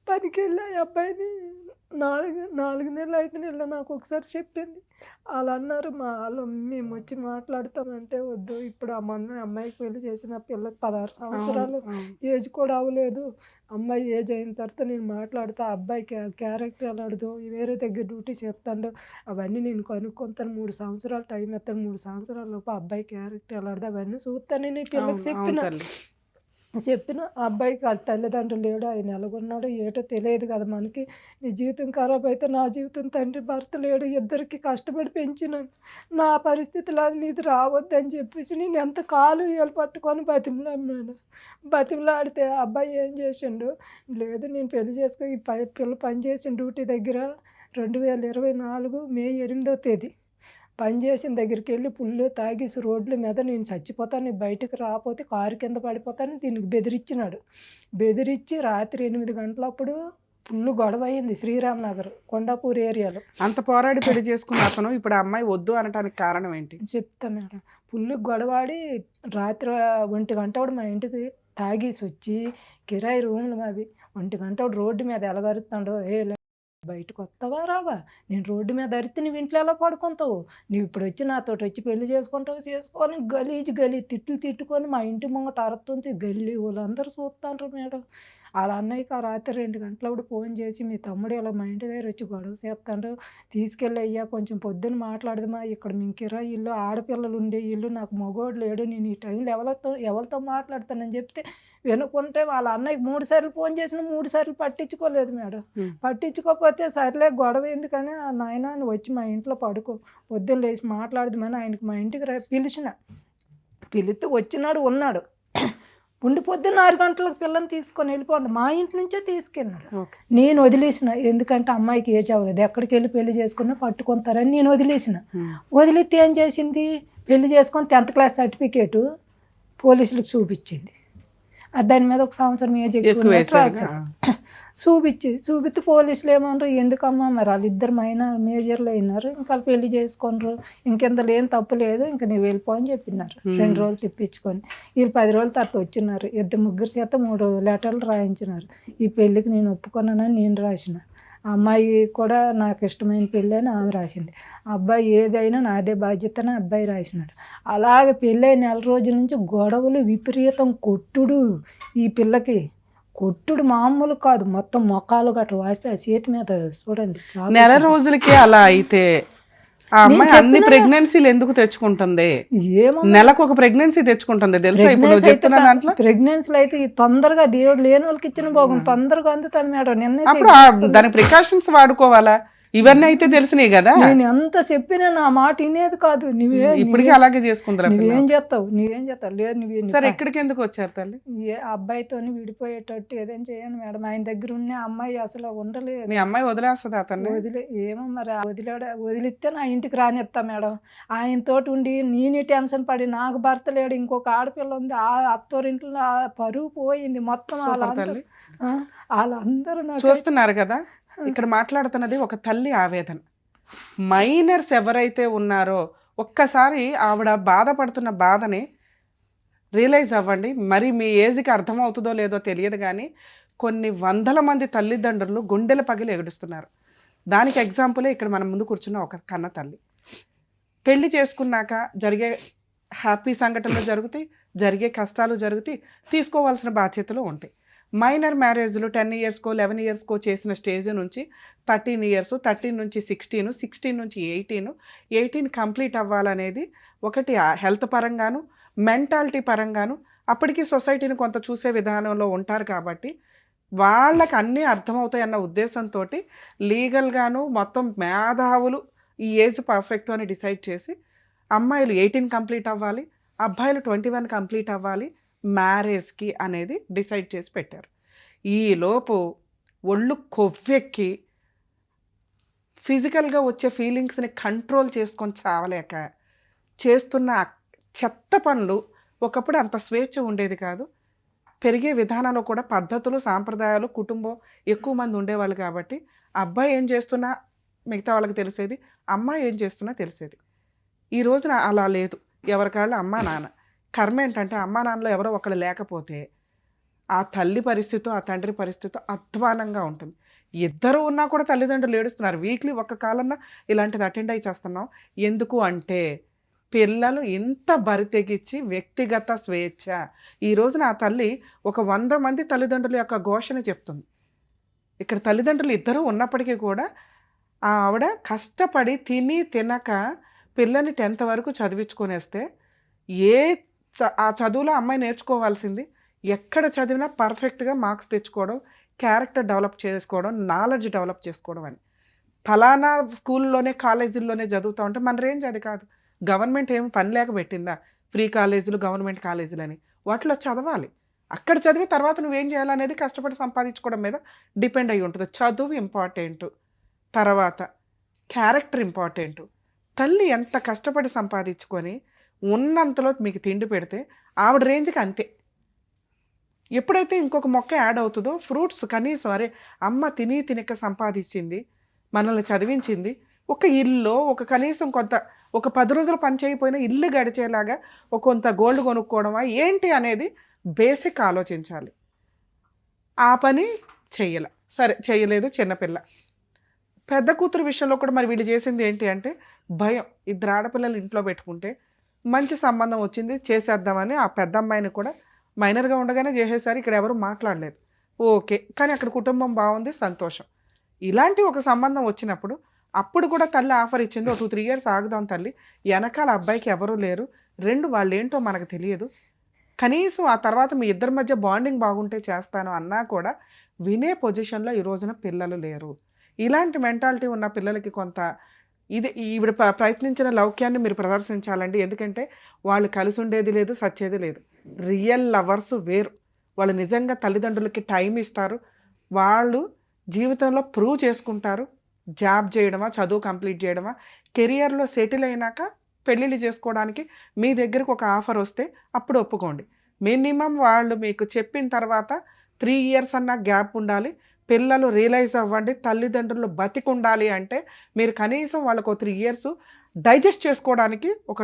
పనికి వెళ్ళి ఆ అబ్బాయిని 4 నెలలు 5 నెలలు నాకు ఒకసారి చెప్పింది. వాళ్ళు అన్నారు, మేము వచ్చి మాట్లాడతామంటే వద్దు, ఇప్పుడు అమ్మాయికి పెళ్లి చేసిన పిల్లకి 16 సంవత్సరాలు ఏజ్ కూడా అవ్వలేదు. అమ్మాయి ఏజ్ అయిన తర్వాత నేను మాట్లాడతా, అబ్బాయికి క్యారెక్టర్ వెళ్ళాడు, వేరే దగ్గర డ్యూటీ చేస్తాడు, అవన్నీ నేను కనుక్కుంటాను, 3 సంవత్సరాలు టైం ఎత్తాను, 3 సంవత్సరాల లోపు అబ్బాయి క్యారెక్టర్ వెళ్ళాడు, అవన్నీ చూస్తాను నేను ఈ పిల్లకి చెప్పిన. చెప్పిన అబ్బాయికి వాళ్ళ తల్లిదండ్రులు లేడు, ఆయన ఎలాగున్నాడో ఏటో తెలియదు కదా మనకి. నీ జీవితం ఖరాబ్ అయితే నా జీవితం, తండ్రి భర్త లేడు, ఇద్దరికి కష్టపడి పెంచినాను, నా పరిస్థితిలో నీది రావద్దని చెప్పేసి నేను ఎంత కాలు ఏలు పట్టుకొని బతిమలాడినాను. బతిమలాడితే అబ్బాయి ఏం చేసిండు, లేదు నేను పెళ్లి చేసుకో, ఈ పిల్ల పనిచేసిన డ్యూటీ దగ్గర 2024 మే 8వ తేదీ పని చేసిన దగ్గరికి వెళ్ళి పుల్లు తాగేసి రోడ్ల మీద నేను చచ్చిపోతాను, నేను బయటకు రాకపోతే కారు కింద పడిపోతాను దీనికి బెదిరించినాడు. బెదిరించి రాత్రి 8 గంటలప్పుడు ఫుల్ గొడవ అయింది శ్రీరామ్ నగర్ కొండాపూర్ ఏరియాలో. అంత పోరాడి పెళ్లి చేసుకున్న అతను ఇప్పుడు ఆ అమ్మాయి వద్దు అనటానికి కారణం ఏంటి? చెప్తా మేడం. ఫుల్ గొడవాడి రాత్రి 1 గంట మా ఇంటికి తాగేసి వచ్చి కిరాయి రూమ్లు అవి 1 గంట రోడ్డు మీద ఎలగరుతాడు, బయటకు వస్తావా రావా, నేను రోడ్డు మీద అరితే నువ్వు ఇంట్లో ఎలా పడుకుంటావు, నువ్వు ఇప్పుడు వచ్చి నాతోటి వచ్చి పెళ్లి చేసుకుంటావు చేసుకోవాలి, గలీజ్ తిట్లు తిట్టుకొని మా ఇంటి ముంగట అరుతుంది. గల్లీ వాళ్ళందరూ చూస్తాండ్రు మేడం. వాళ్ళ అన్నయ్యకి ఆ రాత్రి 2 గంటలప్పుడు ఫోన్ చేసి మీ తమ్ముడు ఇలా మా ఇంటి దగ్గర వచ్చి గొడవ చేస్తాడు, తీసుకెళ్ళి అయ్యా కొంచెం పొద్దున్న మాట్లాడదమా, ఇక్కడ మీ కిరాయి ఇల్లు, ఆడపిల్లలు ఉండే ఇల్లు, నాకు మగోడు లేడు, నేను ఈ టైంలో ఎవరితో మాట్లాడతానని చెప్తే వినుకుంటే వాళ్ళ అన్నయ్యకి 3 సార్లు ఫోన్ చేసిన 3 సార్లు పట్టించుకోలేదు మేడం. పట్టించుకోకపోతే సర్లే గొడవ ఎందుకని, నాయన నువ్వు వచ్చి మా ఇంట్లో పడుకో, పొద్దున్న లేచి మాట్లాడదామని ఆయనకి మా ఇంటికి పిలిచిన. పిలిస్తే వచ్చినాడు, ఉన్నాడు. ఉండి పొద్దున్న 6 గంటలకు పిల్లని తీసుకొని వెళ్ళిపోండి, మా ఇంటి నుంచే తీసుకెళ్ళినాడు. నేను వదిలేసిన, ఎందుకంటే అమ్మాయికి ఏజ్ అవ్వలేదు, ఎక్కడికి వెళ్ళి పెళ్లి చేసుకున్నా పట్టుకుంటారని నేను వదిలేసిన. వదిలితే ఏం చేసింది, పెళ్లి చేసుకొని 10th క్లాస్ సర్టిఫికేటు పోలీసులకు చూపించింది. దాని మీద 1 సంవత్సరం ఏజ్ చూపిస్తే పోలీసులు ఏమన్నారు, ఎందుకమ్మా మరి వాళ్ళిద్దరు మేజర్లు అయినారు, ఇంకా పెళ్లి చేసుకున్నారు, ఇంకెంత లేని తప్పు లేదు, ఇంకా నువ్వు వెళ్ళిపో అని చెప్పినారు. 2 రోజులు తిప్పించుకొని వీళ్ళు 10 రోజుల తర్వాత వచ్చినారు. 2 చేత 3 లెటర్లు రాయించినారు. ఈ పెళ్ళికి నేను ఒప్పుకున్నానని నేను రాసిన, అమ్మాయి కూడా నాకు ఇష్టమైన పెళ్ళి అని ఆమె రాసింది. అబ్బాయి ఏదైనా నాదే బాధ్యత అని అబ్బాయి రాసినాడు. అలాగే పెళ్ళి 1 రోజుల నుంచి గొడవలు విపరీతం, కొట్టుడు, ఈ పిల్లకి కొట్టుడు మామూలు కాదు, మొత్తం మొక్కలు గట్రా వాసిపోయి ఆ చేతి మీద చూడండి. 1 రోజులకి అలా అయితే ఆ అమ్మాయి అన్ని ప్రెగ్నెన్సీలు ఎందుకు తెచ్చుకుంటుంది? ఏమో నెలకు ఒక ప్రెగ్నెన్సీ తెచ్చుకుంటుంది తెలుసా? ఇప్పుడు చెప్తున్నా దాంట్లో ప్రెగ్నెన్సీలు అయితే తొందరగా దేవుడు లేని వాళ్ళకి ఇచ్చిన భోగం తొందరగా అందుతుంది మేడం. నిన్న అప్పుడు దాని ప్రికాషన్స్ వాడుకోవాలా? ఇవన్నీ అయితే తెలిసినాయి కదా. నేను ఎంత చెప్పినా నా మాట వినేది కాదు. ఇప్పటికీ అలాగే చేసుకుంటారు. నువ్వేం చేస్తావు లేదు నువ్వు సరే ఎక్కడికి ఎందుకు వచ్చారు తల్లి? ఏ అబ్బాయితో విడిపోయేటట్టు ఏదైనా చేయండి మేడం. ఆయన దగ్గర ఉన్న అమ్మాయి అసలు ఉండలేదు. మీ అమ్మాయి వదిలేస్తుంది అతన్ని? ఏమో మరి వదిలిస్తే నా ఇంటికి రానిస్తా మేడం. ఆయనతోటి ఉండి నేనే టెన్షన్ పడి, నాకు భర్త లేడు, ఇంకొక ఆడపిల్ల ఉంది, ఆ అత్తోరింట్లో పరువు పోయింది మొత్తం. వాళ్ళందరూ చూస్తున్నారు కదా, ఇక్కడ మాట్లాడుతున్నది ఒక తల్లి ఆవేదన. మైనర్స్ ఎవరైతే ఉన్నారో ఒక్కసారి ఆవిడ బాధపడుతున్న బాధని రియలైజ్ అవ్వండి. మరి మీ ఏజ్కి అర్థమవుతుందో లేదో తెలియదు కానీ కొన్ని వందల మంది తల్లిదండ్రులు గుండెల పగిలి ఎగుడుస్తున్నారు. దానికి ఎగ్జాంపులే ఇక్కడ మన ముందు కూర్చున్న ఒక కన్న తల్లి. పెళ్లి చేసుకున్నాక జరిగే హ్యాపీ సంఘటనలు జరుగుతాయి, జరిగే కష్టాలు జరుగుతాయి, తీసుకోవాల్సిన బాధ్యతలు ఉంటాయి. మైనర్ మ్యారేజ్లు 10 ఇయర్స్కో 11 ఇయర్స్కో చేసిన స్టేజ్ నుంచి 13 ఇయర్స్, 13 నుంచి 16, 16 నుంచి 18 కంప్లీట్ అవ్వాలనేది ఒకటి హెల్త్ పరంగాను మెంటాలిటీ పరంగాను అప్పటికి సొసైటీని కొంత చూసే విధానంలో ఉంటారు కాబట్టి వాళ్ళకి అన్నీ అర్థమవుతాయి అన్న ఉద్దేశంతో లీగల్గాను మొత్తం మేధావులు ఈ ఏజ్ పర్ఫెక్ట్ అని డిసైడ్ చేసి అమ్మాయిలు 18 కంప్లీట్ అవ్వాలి, అబ్బాయిలు 21 కంప్లీట్ అవ్వాలి మ్యారేజ్కి అనేది డిసైడ్ చేసి పెట్టారు. ఈలోపు ఒళ్ళు కొవ్వెక్కి ఫిజికల్గా వచ్చే ఫీలింగ్స్ని కంట్రోల్ చేసుకొని చావలేక చేస్తున్న చెత్త పనులు. ఒకప్పుడు అంత స్వేచ్ఛ ఉండేది కాదు, పెరిగే విధానంలో కూడా పద్ధతులు సాంప్రదాయాలు కుటుంబం ఎక్కువ మంది ఉండేవాళ్ళు కాబట్టి అబ్బాయి ఏం చేస్తున్నా మిగతా వాళ్ళకి తెలిసేది, అమ్మాయి ఏం చేస్తున్నా తెలిసేది. ఈ రోజున అలా లేదు. ఎవరికాళ్ళు అమ్మా నాన్న. కర్మ ఏంటంటే అమ్మా నాన్నలో ఎవరో ఒకళ్ళు లేకపోతే ఆ తల్లి పరిస్థితి ఆ తండ్రి పరిస్థితి అధ్వానంగా ఉంటుంది. ఇద్దరు ఉన్నా కూడా తల్లిదండ్రులు ఏడుస్తున్నారు. వీక్లీ ఒక్క కాలన్నా ఇలాంటిది అటెండ్ అయి చేస్తున్నాం. ఎందుకు అంటే పిల్లలు ఇంత బరితెగించి వ్యక్తిగత స్వేచ్ఛ. ఈ రోజున ఆ తల్లి ఒక 100 మంది తల్లిదండ్రుల యొక్క ఘోషణ చెప్తుంది. ఇక్కడ తల్లిదండ్రులు ఇద్దరు ఉన్నప్పటికీ కూడా ఆవిడ కష్టపడి తిని తినక పిల్లని 10th వరకు చదివించుకొనేస్తే ఆ చదువులో అమ్మాయి నేర్చుకోవాల్సింది ఎక్కడ చదివినా పర్ఫెక్ట్గా మార్క్స్ తెచ్చుకోవడం, క్యారెక్టర్ డెవలప్ చేసుకోవడం, నాలెడ్జ్ డెవలప్ చేసుకోవడం అని. ఫలానా స్కూల్లోనే కాలేజీల్లోనే చదువుతా ఉంటే మన రేంజ్ అది కాదు. గవర్నమెంట్ ఏమి పని లేక పెట్టిందా ఫ్రీ కాలేజీలు, గవర్నమెంట్ కాలేజీలు అని? వాటిలో చదవాలి. అక్కడ చదివి తర్వాత నువ్వేం చేయాలనేది కష్టపడి సంపాదించుకోవడం మీద డిపెండ్ అయి ఉంటుంది. చదువు ఇంపార్టెంట్, తర్వాత క్యారెక్టర్ ఇంపార్టెంట్. తల్లి ఎంత కష్టపడి సంపాదించుకొని ఉన్నంతలో మీకు తిండి పెడితే ఆవిడ రేంజ్కి అంతే. ఎప్పుడైతే ఇంకొక మొక్క యాడ్ అవుతుందో ఫ్రూట్స్ కనీసం అరే అమ్మ తినక సంపాదించింది, మనల్ని చదివించింది, ఒక ఇల్లు ఒక కనీసం కొంత ఒక 10 రోజులు పని చేయకపోయినా ఇల్లు గడిచేలాగా ఒక కొంత గోల్డ్ కొనుక్కోవడమా ఏంటి అనేది బేసిక్ ఆలోచించాలి. ఆ పని చెయ్యాల, సరే చేయలేదు చిన్నపిల్ల. పెద్ద కూతురు విషయంలో కూడా మరి వీళ్ళు చేసింది ఏంటి అంటే భయం. 2 ఆడపిల్లలు ఇంట్లో పెట్టుకుంటే మంచి సంబంధం వచ్చింది చేసేద్దామని ఆ పెద్ద అమ్మాయిని కూడా మైనర్గా ఉండగానే చేసేసారు. ఇక్కడ ఎవరు మాట్లాడలేదు, ఓకే. కానీ అక్కడ కుటుంబం బాగుంది, సంతోషం. ఇలాంటి ఒక సంబంధం వచ్చినప్పుడు అప్పుడు కూడా తల్లి ఆఫర్ ఇచ్చింది, ఒక 2-3 ఇయర్స్ ఆగుదాం తల్లి, వెనకాల అబ్బాయికి ఎవరూ లేరు, 2 వాళ్ళు ఏంటో మనకు తెలియదు, కనీసం ఆ తర్వాత మీ ఇద్దరి మధ్య బాండింగ్ బాగుంటే చేస్తాను అన్నా కూడా వినే పొజిషన్లో ఈ రోజున పిల్లలు లేరు. ఇలాంటి మెంటాలిటీ ఉన్న పిల్లలకి కొంత ఈవిడ ప్రయత్నించిన లౌక్యాన్ని మీరు ప్రదర్శించాలండి. ఎందుకంటే వాళ్ళు కలిసి ఉండేది లేదు, సచ్చేది లేదు. రియల్ లవర్స్ వేరు. వాళ్ళు నిజంగా తల్లిదండ్రులకి టైం ఇస్తారు, వాళ్ళు జీవితంలో ప్రూవ్ చేసుకుంటారు. జాబ్ చేయడమా, చదువు కంప్లీట్ చేయడమా, కెరియర్లో సెటిల్ అయినాక పెళ్ళిళ్ళు చేసుకోవడానికి మీ దగ్గరకు ఒక ఆఫర్ వస్తే అప్పుడు ఒప్పుకోండి. మినిమం వాళ్ళు మీకు చెప్పిన తర్వాత 3 ఇయర్స్ అన్నా గ్యాప్ ఉండాలి. పిల్లలు రియలైజ్ అవ్వండి, తల్లిదండ్రులు బతికుండాలి అంటే మీరు కనీసం వాళ్ళకు 3 ఇయర్స్ డైజెస్ట్ చేసుకోవడానికి ఒక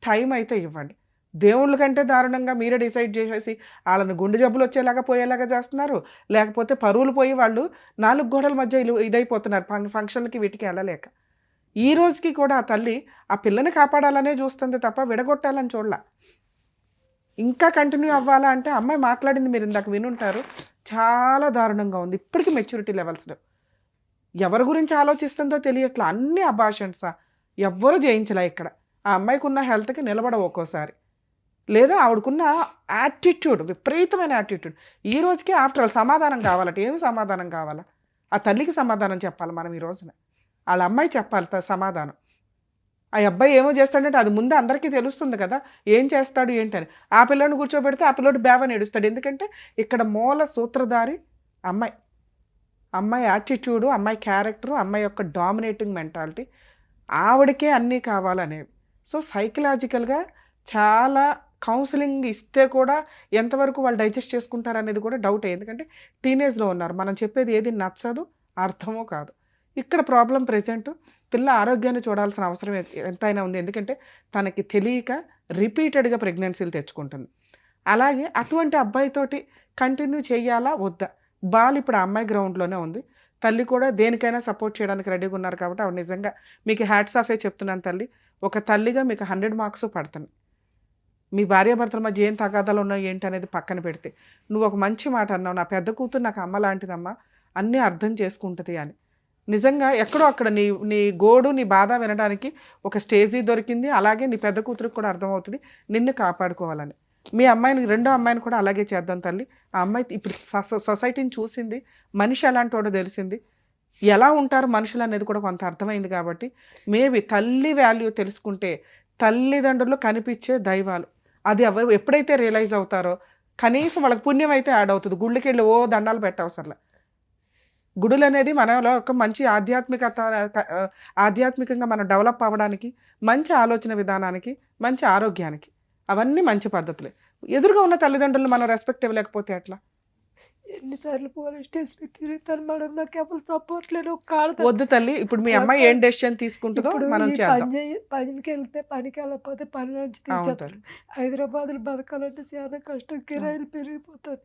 టైం అయితే ఇవ్వండి. దేవుళ్ళ కంటే దారుణంగా మీరే డిసైడ్ చేసేసి వాళ్ళని గుండె జబ్బులు వచ్చేలాగా పోయేలాగా చేస్తున్నారు, లేకపోతే పరువులు పోయి వాళ్ళు 4 గోడల మధ్య ఇదైపోతున్నారు ఫంక్షన్లకి వీటికి వెళ్ళలేక. ఈ రోజుకి కూడా ఆ తల్లి ఆ పిల్లని కాపాడాలనే చూస్తుంది తప్ప విడగొట్టాలని చూడాల. ఇంకా కంటిన్యూ అవ్వాలా అంటే అమ్మాయి మాట్లాడింది మీరు ఇందాక వినుంటారు, చాలా దారుణంగా ఉంది. ఇప్పటికీ మెచ్యూరిటీ లెవెల్స్లో ఎవరి గురించి ఆలోచిస్తుందో తెలియట్లా. అన్ని అబార్షన్సా, ఎవ్వరూ చేయించలే ఇక్కడ. ఆ అమ్మాయికి ఉన్న హెల్త్కి నిలబడవు ఒక్కోసారి, లేదా ఆవిడకున్న యాటిట్యూడ్, విపరీతమైన యాటిట్యూడ్. ఈ రోజుకి ఆఫ్టర్ ఆల్ సమాధానం కావాలట. ఏమి సమాధానం కావాలా? ఆ తల్లికి సమాధానం చెప్పాలి మనం ఈ రోజున. వాళ్ళ అమ్మాయి చెప్పాలి సమాధానం. ఆ అబ్బాయి ఏమో చేస్తాడంటే అది ముందు అందరికీ తెలుస్తుంది కదా, ఏం చేస్తాడు ఏంటని. ఆ పిల్లోడిని కూర్చోబెడితే ఆ పిల్లోడు బేవని ఏడుస్తాడు. ఎందుకంటే ఇక్కడ మూల సూత్రధారి అమ్మాయి. అమ్మాయి యాటిట్యూడు, అమ్మాయి క్యారెక్టరు, అమ్మాయి యొక్క డామినేటింగ్ మెంటాలిటీ, ఆవిడకే అన్నీ కావాలనేవి. సో సైకలాజికల్గా చాలా కౌన్సిలింగ్ ఇస్తే కూడా ఎంతవరకు వాళ్ళు డైజెస్ట్ చేసుకుంటారు అనేది కూడా డౌటే. ఎందుకంటే టీనేజ్లో ఉన్నారు, మనం చెప్పేది ఏది నచ్చదు, అర్థమో కాదు. ఇక్కడ ప్రాబ్లం ప్రెజెంట్ పిల్ల ఆరోగ్యాన్ని చూడాల్సిన అవసరం ఎంతైనా ఉంది. ఎందుకంటే తనకి తెలియక రిపీటెడ్గా ప్రెగ్నెన్సీలు తెచ్చుకుంటుంది. అలాగే అటువంటి అబ్బాయితోటి కంటిన్యూ చేయాలా వద్దా? బాల్ ఇప్పుడు ఆ అమ్మాయి గ్రౌండ్లోనే ఉంది. తల్లి కూడా దేనికైనా సపోర్ట్ చేయడానికి రెడీగా ఉన్నారు కాబట్టి ఆవిడ నిజంగా మీకు హ్యాట్స్ ఆఫే చెప్తున్నాను తల్లి. ఒక తల్లిగా మీకు 100 మార్క్స్ పడుతుంది. మీ భార్యాభర్తల మధ్య ఏం తగాదాలు ఉన్నాయో ఏంటి అనేది పక్కన పెడితే నువ్వు ఒక మంచి మాట అన్నావు, నా పెద్ద కూతురు నాకు అమ్మ లాంటిదమ్మా, అన్నీ అర్థం చేసుకుంటుంది అని. నిజంగా ఎక్కడో అక్కడ నీ గోడు, నీ బాధ వినడానికి ఒక స్టేజీ దొరికింది. అలాగే నీ పెద్ద కూతురికి కూడా అర్థమవుతుంది నిన్ను కాపాడుకోవాలని. మీ అమ్మాయిని, రెండో అమ్మాయిని కూడా అలాగే చేద్దాం తల్లి. ఆ అమ్మాయి ఇప్పుడు సొసైటీని చూసింది, మనిషి ఎలాంటి వాడో తెలిసింది, ఎలా ఉంటారు మనుషులు అనేది కూడా కొంత అర్థమైంది. కాబట్టి మేబీ తల్లి వాల్యూ తెలుసుకుంటే తల్లిదండ్రులు కనిపించే దైవాలు, అది ఎప్పుడైతే రియలైజ్ అవుతారో కనీసం వాళ్ళకి పుణ్యం అయితే యాడ్ అవుతుంది. గుళ్ళకి వెళ్ళి ఓ దండాలు పెట్టవసరలే. గుడులు అనేది మనలో ఒక మంచి ఆధ్యాత్మికంగా మనం డెవలప్ అవ్వడానికి, మంచి ఆలోచన విధానానికి, మంచి ఆరోగ్యానికి అవన్నీ మంచి పద్ధతులే. ఎదురుగా ఉన్న తల్లిదండ్రులను మనం రెస్పెక్ట్ ఇవ్వలేకపోతే ఎట్లా? ఎన్నిసార్లు పోలీస్ స్టేషన్ తిరుగుతాను మేడం, నాకు ఎవరు సపోర్ట్ లేదు. వద్దు తల్లి, ఇప్పుడు మీ అమ్మాయి ఏం డెసిషన్ తీసుకుంటుందో మనం చేద్దాం. పనికి వెళ్తే పనికి వెళ్ళకపోతే పని నుంచి తీసేస్తారు. హైదరాబాద్లో బతకాలంటే చాలా కష్టం, కిరాయిలు పెరిగిపోతుంది.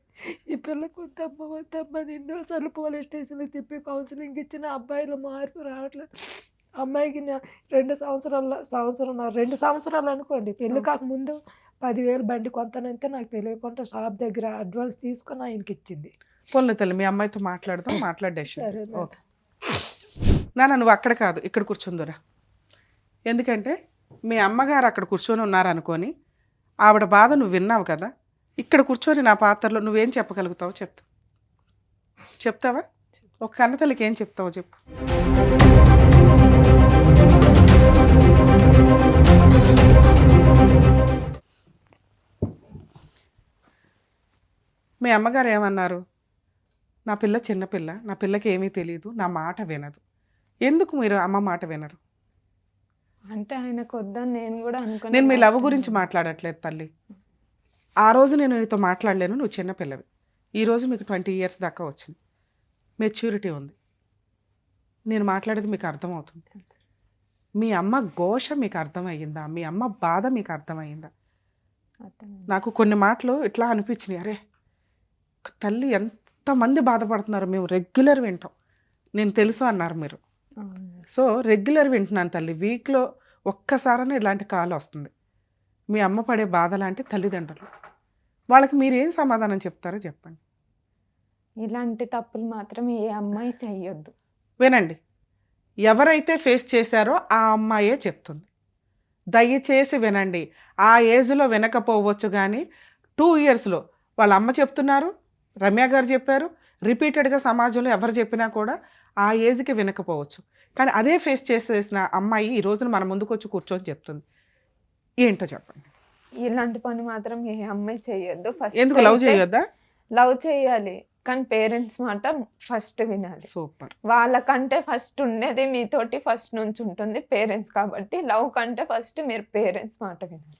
ఈ పిల్లకి వద్దమ్మ ఎన్నోసార్లు పోలీస్ స్టేషన్కి తిప్పి కౌన్సిలింగ్ ఇచ్చిన అబ్బాయిలో మార్పు రావట్లేదు. అమ్మాయికి 2 సంవత్సరాలు అనుకోండి, పెళ్ళి కాకముందు 10,000 బండి కొంతనంతే నాకు తెలియకుండా షాప్ దగ్గర అడ్వాన్స్ తీసుకొని ఆయనకి ఇచ్చింది. పొన్ను తల్లి, మీ అమ్మాయితో మాట్లాడదాం, మాట్లాడేసి ఓకే నాన్న నువ్వు అక్కడ కాదు ఇక్కడ కూర్చుందురా. ఎందుకంటే మీ అమ్మగారు అక్కడ కూర్చొని ఉన్నారనుకొని ఆవిడ బాధ నువ్వు విన్నావు కదా, ఇక్కడ కూర్చొని నా పాత్రలో నువ్వేం చెప్పగలుగుతావో చెప్తావా? ఒక కన్నతల్లికి ఏం చెప్తావో చెప్పు. మీ అమ్మగారు ఏమన్నారు? నా పిల్ల చిన్నపిల్ల, నా పిల్లకి ఏమీ తెలియదు, నా మాట వినదు. ఎందుకు మీరు అమ్మ మాట వినరు? అంటే ఆయనకు వద్దని నేను కూడా అనుకున్నాను. నేను మీ లవ్ గురించి మాట్లాడట్లేదు తల్లి. ఆ రోజు నేను నీతో మాట్లాడలేను, నువ్వు చిన్నపిల్లవి. ఈరోజు మీకు 20 years దాకా వచ్చింది, మెచ్యూరిటీ ఉంది. నేను మాట్లాడేది మీకు అర్థమవుతుంది. మీ అమ్మ ఘోష మీకు అర్థమయ్యిందా? మీ అమ్మ బాధ మీకు అర్థమయ్యిందా? నాకు కొన్ని మాటలు ఇట్లా అనిపించినాయి, అరే తల్లి ఎంతమంది బాధపడుతున్నారు, మేము రెగ్యులర్ వింటాం, నేను తెలుసు అన్నారు మీరు. సో రెగ్యులర్ వింటున్నాను తల్లి, వీక్లో ఒక్కసారైనా ఇలాంటి కాల్ వస్తుంది. మీ అమ్మ పడే బాధ లాంటి తల్లిదండ్రులు, వాళ్ళకి మీరు ఏం సమాధానం చెప్తారో చెప్పండి. ఇలాంటి తప్పులు మాత్రం ఏ అమ్మాయి చెయ్యొద్దు. వినండి, ఎవరైతే ఫేస్ చేశారో ఆ అమ్మాయే చెప్తుంది. దయచేసి వినండి. ఆ ఏజ్లో వినకపోవచ్చు కానీ 2 yearsలో వాళ్ళ అమ్మ చెప్తున్నారు, రమ్య గారు చెప్పారు, రిపీటెడ్గా సమాజంలో ఎవరు చెప్పినా కూడా ఆ ఏజ్కి వినకపోవచ్చు. కానీ అదే ఫేస్ చేసేసిన అమ్మాయి ఈ రోజున మన ముందుకు వచ్చి కూర్చొని చెప్తుంది. ఏంటో చెప్పండి. ఇలాంటి పని మాత్రం ఏ అమ్మాయి చెయ్యొద్దు. ఎందుకు? లవ్ చేయొద్దా? లవ్ చేయాలి, కానీ పేరెంట్స్ మాట ఫస్ట్ వినాలి. సూపర్. వాళ్ళకంటే ఫస్ట్ ఉండేది మీతోటి ఫస్ట్ నుంచి ఉంటుంది పేరెంట్స్, కాబట్టి లవ్ కంటే ఫస్ట్ మీరు పేరెంట్స్ మాట వినాలి.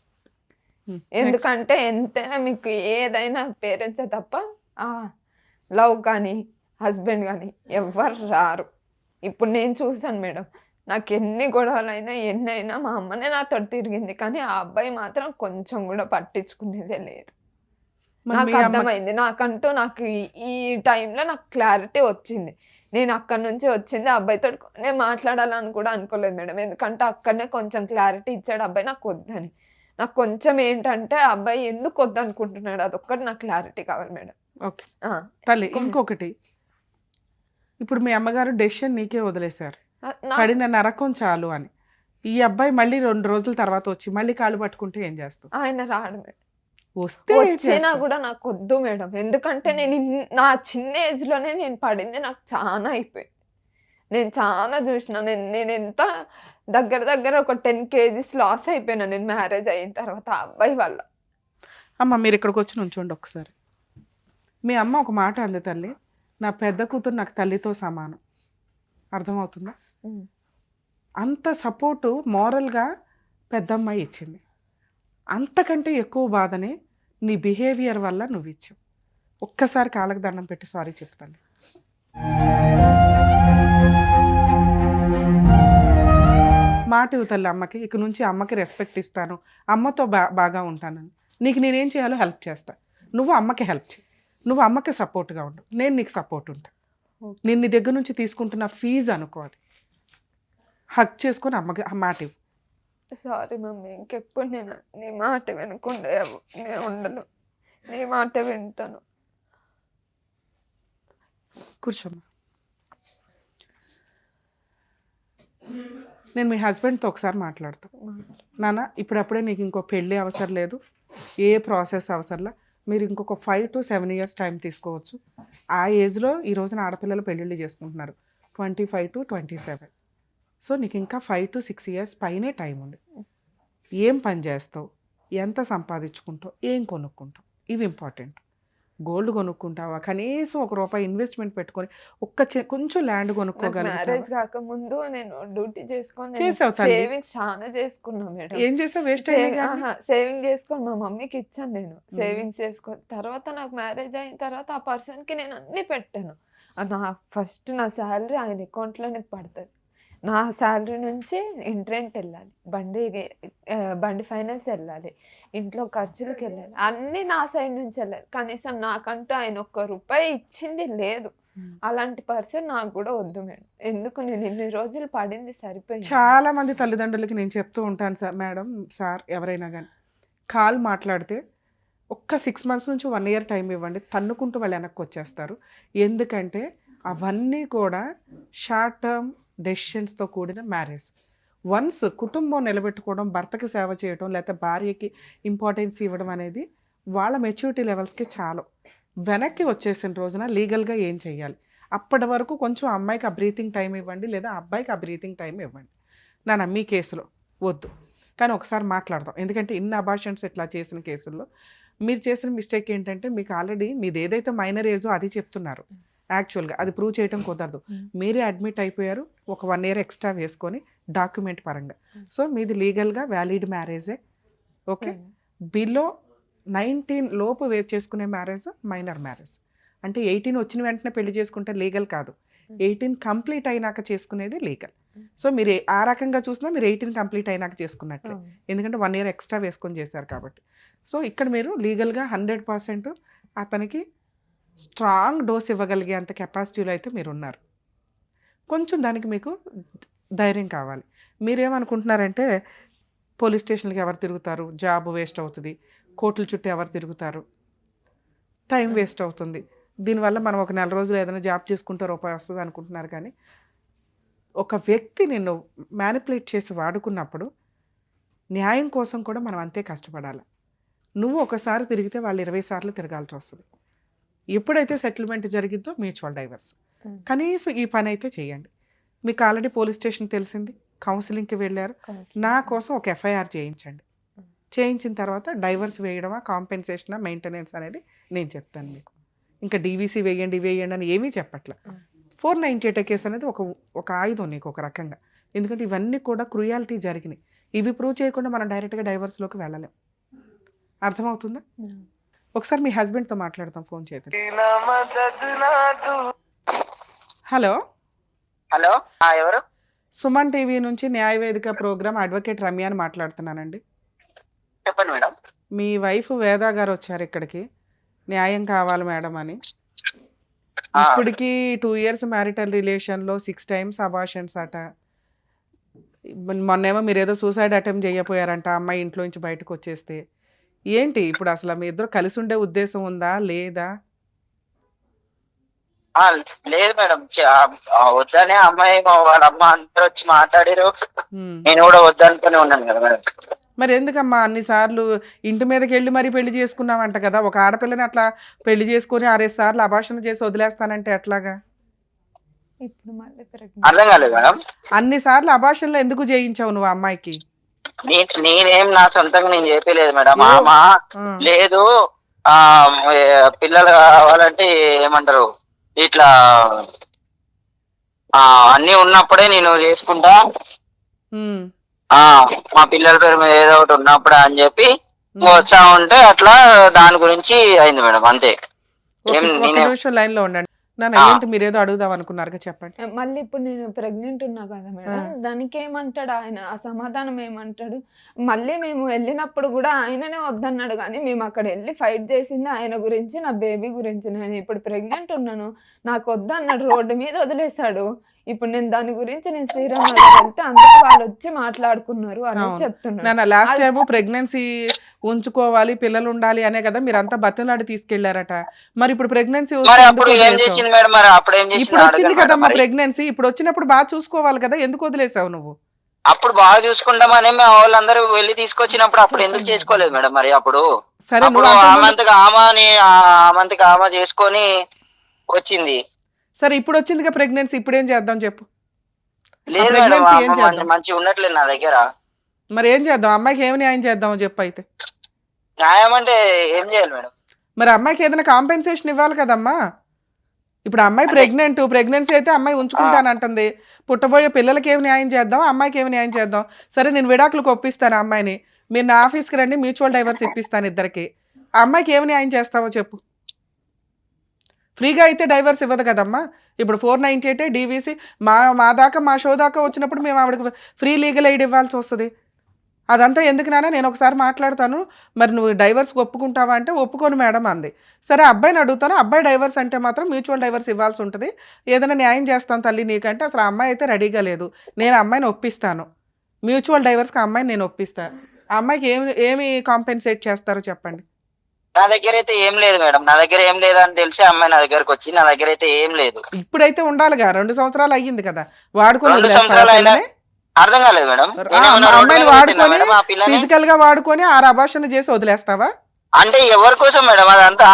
ఎందుకంటే ఎంతైనా మీకు ఏదైనా పేరెంట్సే తప్ప లవ్ కానీ హస్బెండ్ కానీ ఎవ్వరు రారు. ఇప్పుడు నేను చూసాను మేడం, నాకు ఎన్ని గొడవలైనా ఎన్నైనా మా అమ్మనే నాతో తిరిగింది, కానీ ఆ అబ్బాయి మాత్రం కొంచెం కూడా పట్టించుకునేదే లేదు. నాకు అర్థమైంది, నాకు ఈ టైంలో నాకు క్లారిటీ వచ్చింది. నేను అక్కడి నుంచి వచ్చింది అబ్బాయితో నేను మాట్లాడాలని కూడా అనుకోలేదు మేడం, ఎందుకంటే అక్కడనే కొంచెం క్లారిటీ ఇచ్చాడు అబ్బాయి నాకు వద్దని. నాకు కొంచెం ఏంటంటే అబ్బాయి ఎందుకు వద్దు అనుకుంటున్నాడు, అదొక్కటి నాకు క్లారిటీ కావాలి మేడం. ఓకే తల్లి, ఇంకొకటి, ఇప్పుడు మీ అమ్మగారు డెసిషన్ నీకే వదిలేశారు, పడిన నరకం చాలు అని. ఈ అబ్బాయి మళ్ళీ 2 రోజుల తర్వాత వచ్చి మళ్ళీ కాళ్ళు పట్టుకుంటే ఏం చేస్తావు? ఆయన రాడు మేడం. వచ్చినా కూడా నాకు వద్దు మేడం, ఎందుకంటే నేను నా చిన్న ఏజ్ లోనే నేను పడింది నాకు చాలా అయిపోయింది. నేను చాలా చూసిన, నేను ఎంత దగ్గర ఒక 10 kgs లాస్ అయిపోయినా నేను మ్యారేజ్ అయిన తర్వాత ఆ అబ్బాయి వల్ల. అమ్మ మీరు ఇక్కడికి వచ్చి నుంచోండి ఒకసారి. మీ అమ్మ ఒక మాట అంది, తల్లి నా పెద్ద కూతురు నాకు తల్లితో సమానం. అర్థమవుతుందా? అంత సపోర్టు మోరల్గా పెద్దమ్మాయి ఇచ్చింది. అంతకంటే ఎక్కువ బాధనే నీ బిహేవియర్ వల్ల నువ్వు ఇచ్చావు. ఒక్కసారి కాళ్ళకి దండం పెట్టి సారీ చెప్తాను. మాట ఇవ్వతల్లి అమ్మకి, ఇక నుంచి అమ్మకి రెస్పెక్ట్ ఇస్తాను, అమ్మతో బాగా ఉంటానని. నీకు నేనేం చేయాలో హెల్ప్ చేస్తా, నువ్వు అమ్మకి హెల్ప్ చేయి, నువ్వు అమ్మకి సపోర్ట్గా ఉండు, నేను నీకు సపోర్ట్ ఉంటా. నేను నీ దగ్గర నుంచి తీసుకుంటున్న ఫీజు అనుకో, అది హక్ చేసుకొని అమ్మకి మాట ఇవ్వు. సారీ మమ్మీ, ఇంకెప్పుడు నేను నీ మాట వినకుండా నేను ఉండను, నీ మాట వింటాను. కూర్చోమ్మా. నేను మీ హస్బెండ్తో ఒకసారి మాట్లాడతాను. నాన్న ఇప్పుడప్పుడే నీకు ఇంకో పెళ్ళి అవసరం లేదు, ఏ ప్రాసెస్ అవసరంలా, మీరు ఇంకొక 5 to 7 years టైం తీసుకోవచ్చు. ఆ ఏజ్లో ఈ రోజున ఆడపిల్లలు పెళ్ళిళ్ళు చేసుకుంటున్నారు 25 to 27. సో నీకు ఇంకా 5 to 6 years పైనే టైం ఉంది. ఏం పని చేస్తావు, ఎంత సంపాదించుకుంటావు, ఏం కొనుక్కుంటావు, ఇవి ఇంపార్టెంట్. గోల్డ్ కొనుక్కుంటావా, కనీసం ₹1 ఇన్వెస్ట్మెంట్ పెట్టుకొని కొంచెం ల్యాండ్ కొనుక్కోగలరు. మ్యారేజ్ కాకముందు నేను డ్యూటీ చేసుకొని సేవింగ్స్ చాలా చేసుకున్నా మేడం. ఏం చేసావు? వేస్ట్ సేవింగ్ చేసుకొని మా మమ్మీకి ఇచ్చాను నేను, సేవింగ్స్ చేసుకొని. తర్వాత నాకు మ్యారేజ్ అయిన తర్వాత ఆ పర్సన్కి నేను అన్ని పెట్టాను. ఫస్ట్ నా శాలరీ ఆయన అకౌంట్లోనే పడుతుంది. నా శాలరీ నుంచి ఇంట్రెంట్ వెళ్ళాలి, బండి ఫైనాన్స్ వెళ్ళాలి, ఇంట్లో ఖర్చులకు వెళ్ళాలి, అన్నీ నా సైడ్ నుంచి వెళ్ళాలి. కనీసం నాకంటూ ఆయన ₹1 ఇచ్చింది లేదు. అలాంటి పర్సన్ నాకు కూడా వద్దు మేడం. ఎందుకు నేను ఇన్ని రోజులు పడింది సరిపోయింది. చాలా మంది తల్లిదండ్రులకి నేను చెప్తూ ఉంటాను సార్, మేడం సార్ ఎవరైనా కానీ కాల్ మాట్లాడితే ఒక్క 6 months నుంచి 1 year టైం ఇవ్వండి, తన్నుకుంటూ వాళ్ళు వెనక్కి వచ్చేస్తారు. ఎందుకంటే అవన్నీ కూడా షార్ట్ టర్మ్ డెసిషన్స్తో కూడిన మ్యారేజ్. వన్స్ కుటుంబం నిలబెట్టుకోవడం, భర్తకి సేవ చేయడం, లేకపోతే భార్యకి ఇంపార్టెన్స్ ఇవ్వడం అనేది వాళ్ళ మెచ్యూరిటీ లెవెల్స్కి చాలు. వెనక్కి వచ్చేసిన రోజున లీగల్గా ఏం చేయాలి, అప్పటి వరకు కొంచెం అమ్మాయికి ఆ బ్రీతింగ్ టైం ఇవ్వండి, లేదా అబ్బాయికి ఆ బ్రీతింగ్ టైం ఇవ్వండి. మీ కేసులో వద్దు, కానీ ఒకసారి మాట్లాడదాం. ఎందుకంటే ఇన్ని అబార్షన్స్ ఇట్లా చేసిన కేసుల్లో మీరు చేసిన మిస్టేక్ ఏంటంటే, మీకు ఆల్రెడీ మీది ఏదైతే మైనర్ ఏజో అది చెప్తున్నారు, యాక్చువల్గా అది ప్రూవ్ చేయడం కుదరదు. మీరే అడ్మిట్ అయిపోయారు, ఒక 1 year ఎక్స్ట్రా వేసుకొని డాక్యుమెంట్ పరంగా. సో మీది లీగల్గా వ్యాలిడ్ మ్యారేజే. ఓకే, బిలో 19 లోపు చేసుకునే మ్యారేజ్ మైనర్ మ్యారేజ్. అంటే 18 వచ్చిన వెంటనే పెళ్లి చేసుకుంటే లీగల్ కాదు, 18 కంప్లీట్ అయినాక చేసుకునేది లీగల్. సో మీరు ఆ రకంగా చూసినా మీరు 18 కంప్లీట్ అయినాక చేసుకున్నట్లే, ఎందుకంటే 1 year ఎక్స్ట్రా వేసుకొని చేశారు కాబట్టి. సో ఇక్కడ మీరు లీగల్గా 100% అతనికి స్ట్రాంగ్ డోస్ ఇవ్వగలిగే అంత కెపాసిటీలో అయితే మీరు ఉన్నారు. కొంచెం దానికి మీకు ధైర్యం కావాలి. మీరేమనుకుంటున్నారంటే పోలీస్ స్టేషన్కి ఎవరు తిరుగుతారు, జాబ్ వేస్ట్ అవుతుంది, కోర్టుల చుట్టూ ఎవరు తిరుగుతారు, టైం వేస్ట్ అవుతుంది, దీనివల్ల మనం ఒక 4 రోజులు ఏదైనా జాబ్ చేసుకుంటే రూపాయి వస్తుంది అనుకుంటున్నారు. కానీ ఒక వ్యక్తి నిన్ను మ్యానిపులేట్ చేసి వాడుకున్నప్పుడు న్యాయం కోసం కూడా మనం అంతే కష్టపడాలి. నువ్వు ఒకసారి తిరిగితే వాళ్ళు 20 సార్లు తిరగాల్సి వస్తుంది. ఎప్పుడైతే సెటిల్మెంట్ జరిగిద్దో మ్యూచువల్ డైవర్స్. కనీసం ఈ పని అయితే చేయండి. మీకు ఆల్రెడీ పోలీస్ స్టేషన్ తెలిసింది, కౌన్సిలింగ్కి వెళ్ళారు, నా కోసం ఒక FIR చేయించండి. చేయించిన తర్వాత డైవర్స్ వేయడమా, కాంపెన్సేషనా, మెయింటెనెన్స్ అనేది నేను చెప్తాను మీకు. ఇంకా DVC వేయండి అని ఏమీ చెప్పట్లే. 498 కేసు అనేది ఒక ఆయుధం నీకు ఒక రకంగా. ఎందుకంటే ఇవన్నీ కూడా క్రూయాలిటీ జరిగినాయి. ఇవి ప్రూవ్ చేయకుండా మనం డైరెక్ట్గా డైవర్స్లోకి వెళ్ళలేం. అర్థమవుతుందా? ఒకసారి మీ హస్బెండ్తో మాట్లాడతాం, ఫోన్ చేద్దాం. హలో హలో, ఎవరు? సుమన్ టీవీ నుంచి న్యాయవేదిక ప్రోగ్రామ్ అడ్వకేట్ రమ్య అని మాట్లాడుతున్నానండి. చెప్పండి మేడం. మీ వైఫ్ వేదా గారు వచ్చారు ఇక్కడికి, న్యాయం కావాలి మేడం అని. ఇప్పటికి 2 years మ్యారిటల్ రిలేషన్లో 6 times అబార్షన్స్ అట. మొన్నేమో మీరు ఏదో సూసైడ్ అటెంప్ట్ చేయపోయారంట, అమ్మాయి ఇంట్లో నుంచి బయటకు వచ్చేస్తే. ఏంటి ఇప్పుడు అసలు మీ ఇద్దరు కలిసి ఉండే ఉద్దేశం ఉందా లేదా? లేదు మేడం, వద్దనే అమ్మాయి వాళ్ళ అమ్మ అందరూ వచ్చి మాట్లాడారు, నేను కూడా వద్దనుకుని ఉన్నాను కదా మేడం. మరి ఎందుకమ్మా అన్నిసార్లు ఇంటి మీదకి వెళ్ళి మరీ పెళ్లి చేసుకున్నామంట కదా? ఒక ఆడపిల్లని అట్లా పెళ్లి చేసుకొని 6 సార్లు అభాషణ చేసి వదిలేస్తానంటే ఎట్లాగా? ఇప్పుడు మళ్ళీ అర్థం కాలేదు మేడం. అన్నిసార్లు అభాషణలో ఎందుకు చేయించావు నువ్వు అమ్మాయికి? నేనేం నా సొంతంగా నేను చెప్పలేదు మేడం. అమ్మ లేదు, పిల్లలు కావాలంటే ఏమంటారు ఇట్లా అన్ని ఉన్నప్పుడే నేను చేసుకుంటా, మా పిల్లల పేరు మీద ఏదో ఒకటి ఉన్నప్పుడు అని చెప్పి వస్తా ఉంటే అట్లా దాని గురించి అయింది మేడం, అంతే. లైన్ లో ఉండండి. ఏంటి మీరు ఏదో అడుగుదాం అనుకున్నారు, చెప్పండి. మళ్ళీ ఇప్పుడు నేను ప్రెగ్నెంట్ ఉన్నా కదా మేడం, దానికి ఏమంటాడు ఆయన? ఆ సమాధానం ఏమంటాడు? మళ్ళీ మేము వెళ్ళినప్పుడు కూడా ఆయననే వద్దన్నాడు, కానీ మేము అక్కడ వెళ్ళి ఫైట్ చేసింది ఆయన గురించి, నా బేబీ గురించి. నేను ఇప్పుడు ప్రెగ్నెంట్ ఉన్నాను, నాకు వద్దన్నాడు, రోడ్డు మీద వదిలేశాడు. ఇప్పుడు నేను దాని గురించి నేను శ్రీరామ్ వెళ్తే అందుకు వాళ్ళు వచ్చి మాట్లాడుకున్నారు అని చెప్తున్నాను. లాస్ట్ టైం ప్రెగ్నెన్సీ ఉంచుకోవాలి, పిల్లలు ఉండాలి అనే కదా మీరంతా బతిలాడి తీసుకెళ్లారట. మరి ఇప్పుడు ప్రెగ్నెన్సీ ఇప్పుడు వచ్చింది కదమ్మా ప్రెగ్నెన్సీ, ఇప్పుడు వచ్చినప్పుడు బాగా చూసుకోవాలి కదా, ఎందుకు వదిలేసావు నువ్వు? అప్పుడు బాగా చూసుకుంటామని వాళ్ళందరూ వెళ్ళి తీసుకొచ్చినప్పుడు అప్పుడు ఎందుకు చేసుకోలేదు మేడం? మరి అప్పుడు సరే ఆమంతగా ఆమె చేసుకొని వచ్చింది. సరే ఇప్పుడు వచ్చిందిగా ప్రెగ్నెన్సీ, ఇప్పుడు ఏం చేద్దాం చెప్పు? లేదు మేడం, మంచి ఉన్నట్లేదు నా దగ్గర. మరి ఏం చేద్దాం? అమ్మాయికి ఏమి న్యాయం చేద్దామో చెప్పు. అయితే న్యాయం అంటే ఏం చేయాలి మేడం? మరి అమ్మాయికి ఏదైనా కాంపెన్సేషన్ ఇవ్వాలి కదమ్మా. ఇప్పుడు అమ్మాయి ప్రెగ్నెన్సీ అయితే అమ్మాయి ఉంచుకుంటానంటుంది, పుట్టబోయే పిల్లలకి ఏమి న్యాయం చేద్దాం, అమ్మాయికి ఏమి న్యాయం చేద్దాం? సరే నేను విడాకులకు ఒప్పిస్తాను అమ్మాయిని, మీరు నా ఆఫీస్కి రండి, మ్యూచువల్ డైవర్స్ ఇప్పిస్తాను ఇద్దరికి. ఆ అమ్మాయికి ఏమి న్యాయం చేస్తావో చెప్పు. ఫ్రీగా అయితే డైవర్స్ ఇవ్వదు కదమ్మా. ఇప్పుడు 498 DVC మా దాకా, మా షో దాకా వచ్చినప్పుడు మేము ఆవిడకి ఫ్రీ లీగల్ ఎయిడ్ ఇవ్వాల్సి వస్తుంది. అదంతా ఎందుకు నాన్న, నేను ఒకసారి మాట్లాడతాను, మరి నువ్వు డైవర్స్కి ఒప్పుకుంటావా అంటే ఒప్పుకోను మేడం అంది. సరే అబ్బాయిని అడుగుతాను, అబ్బాయి డైవర్స్ అంటే మాత్రం మ్యూచువల్ డైవర్స్ ఇవ్వాల్సి ఉంటుంది, ఏదైనా న్యాయం చేస్తాను తల్లి నీకంటే. అసలు ఆ అమ్మాయి అయితే రెడీగా లేదు, నేను అమ్మాయిని ఒప్పిస్తాను, మ్యూచువల్ డైవర్స్కి ఆ అమ్మాయిని నేను ఒప్పిస్తాను. ఆ అమ్మాయికి ఏమి కాంపెన్సేట్ చేస్తారో చెప్పండి. నా దగ్గర అయితే ఏం లేదు మేడం, నా దగ్గర ఏం లేదు అని తెలిసి అమ్మాయి నా దగ్గరకు వచ్చి, నా దగ్గర అయితే ఏం లేదు. ఇప్పుడైతే ఉండాలిగా, 2 సంవత్సరాలు అయ్యింది కదా వాడుకొని. 2 సంవత్సరాలు అయినా అర్థం కాలేదు మేడం. అమ్మాయిని వాడుకొని ఫిజికల్ గా వాడుకొని 6 అబార్షన్లు చేసి వదిలేస్తావా? అంటే ఎవరి కోసం మేడం అదంతా?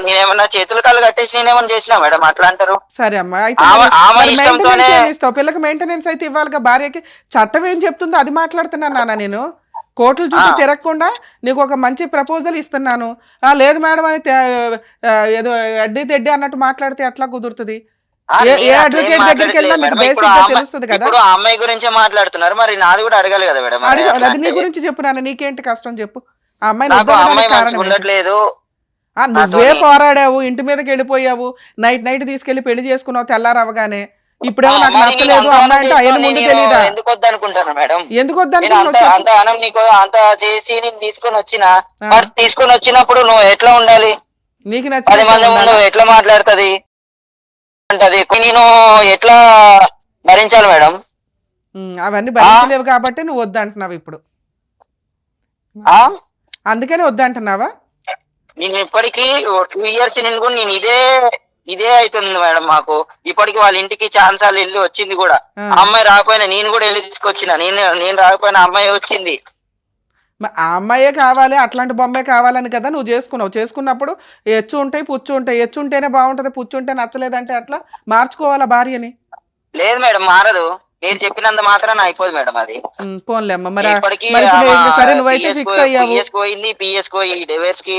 నేనేమన్నా చేతులు కాళ్ళు కట్టేసి నేనేమన్నా చేసినా మేడం అట్లా అంటారు? సరే అమ్మా, అయితే ఆమె ఇష్టంతోనే ఇస్తావు పిల్లకి మెయింటెనెన్స్ అయితే ఇవ్వాలిగా భార్యకి. చట్టం ఏం చెప్తుందో అది మాట్లాడుతున్నాను నాన్న నేను. కోర్టుల చుట్టూ తిరగకుండా నీకు ఒక మంచి ప్రపోజల్ ఇస్తున్నాను. లేదు మేడం అని ఏదో అడ్డీ తెడ్డి అన్నట్టు మాట్లాడితే ఎట్లా కుదురుతుంది? ఏ అడ్వకేట్ దగ్గరికి వెళ్ళినా మీకు బేసిక్ గా తెలుస్తుంది కదా. ఇప్పుడు ఆ అమ్మాయి గురించే మాట్లాడుతున్నారు, మరి నాది కూడా అడగాలి కదా మేడం. అడగాలి, అది నీ గురించి చెప్పు నాన్న. నీకేంటి కష్టం చెప్పు. ఆ అమ్మాయి ఉండట్లేదు. నువ్వే పోరాడావు, ఇంటి మీదకి వెళ్ళిపోయావు, నైట్ తీసుకెళ్లి పెళ్లి చేసుకున్నావు తెల్లారవగానే. ఇప్పుడేమో నాకు నచ్చలేదు అమ్మాయి అంటే ఆయన ముందు తెలీదా? ఎందుకు వద్దనుకుంటాను మేడం? ఎందుకు అంత నీకు అంత చేసి నేను తీసుకొని వచ్చినప్పుడు నువ్వు ఎట్లా ఉండాలి? నీకు 10 మంది ముందు ఎట్లా మాట్లాడుతుంది అంటది, నేను ఎట్లా భరించాలి మేడం? అవన్నీ భరించలేవు కాబట్టి నువ్వు వద్దంటున్నావు ఇప్పుడు. అందుకని వద్దంటున్నావా? నేను ఇప్పటికీ 2 years నుంచి కూడా నేను ఇదే అవుతుంది మేడం. మాకు ఇప్పటికి వాళ్ళ ఇంటికి ఛాన్సాలు వెళ్ళి వచ్చింది కూడా. అమ్మాయి రాకపోయినా నేను కూడా వెళ్ళి తీసుకొచ్చిన. నేను రాకపోయినా అమ్మాయి వచ్చింది. ఆ అమ్మాయే కావాలి, అట్లాంటి బొమ్మే కావాలని కదా నువ్వు చేసుకున్నావు. చేసుకున్నప్పుడు ఎచ్చు ఉంటాయి పుచ్చు ఉంటాయి. ఎచ్చు ఉంటేనే బాగుంటది, పుచ్చు ఉంటే నచ్చలేదంటే అట్లా మార్చుకోవాలా భార్యని? లేదు మేడం, మారదు. మీరు చెప్పినంత మాత్రం అయిపోదు మేడం. అది పోన్లే అమ్మ. మరి ఇప్పటికీ సరే నువ్వైతే ఫిక్స్ అయ్యావు. పోయింది, పిఎస్ డివోర్స్ కి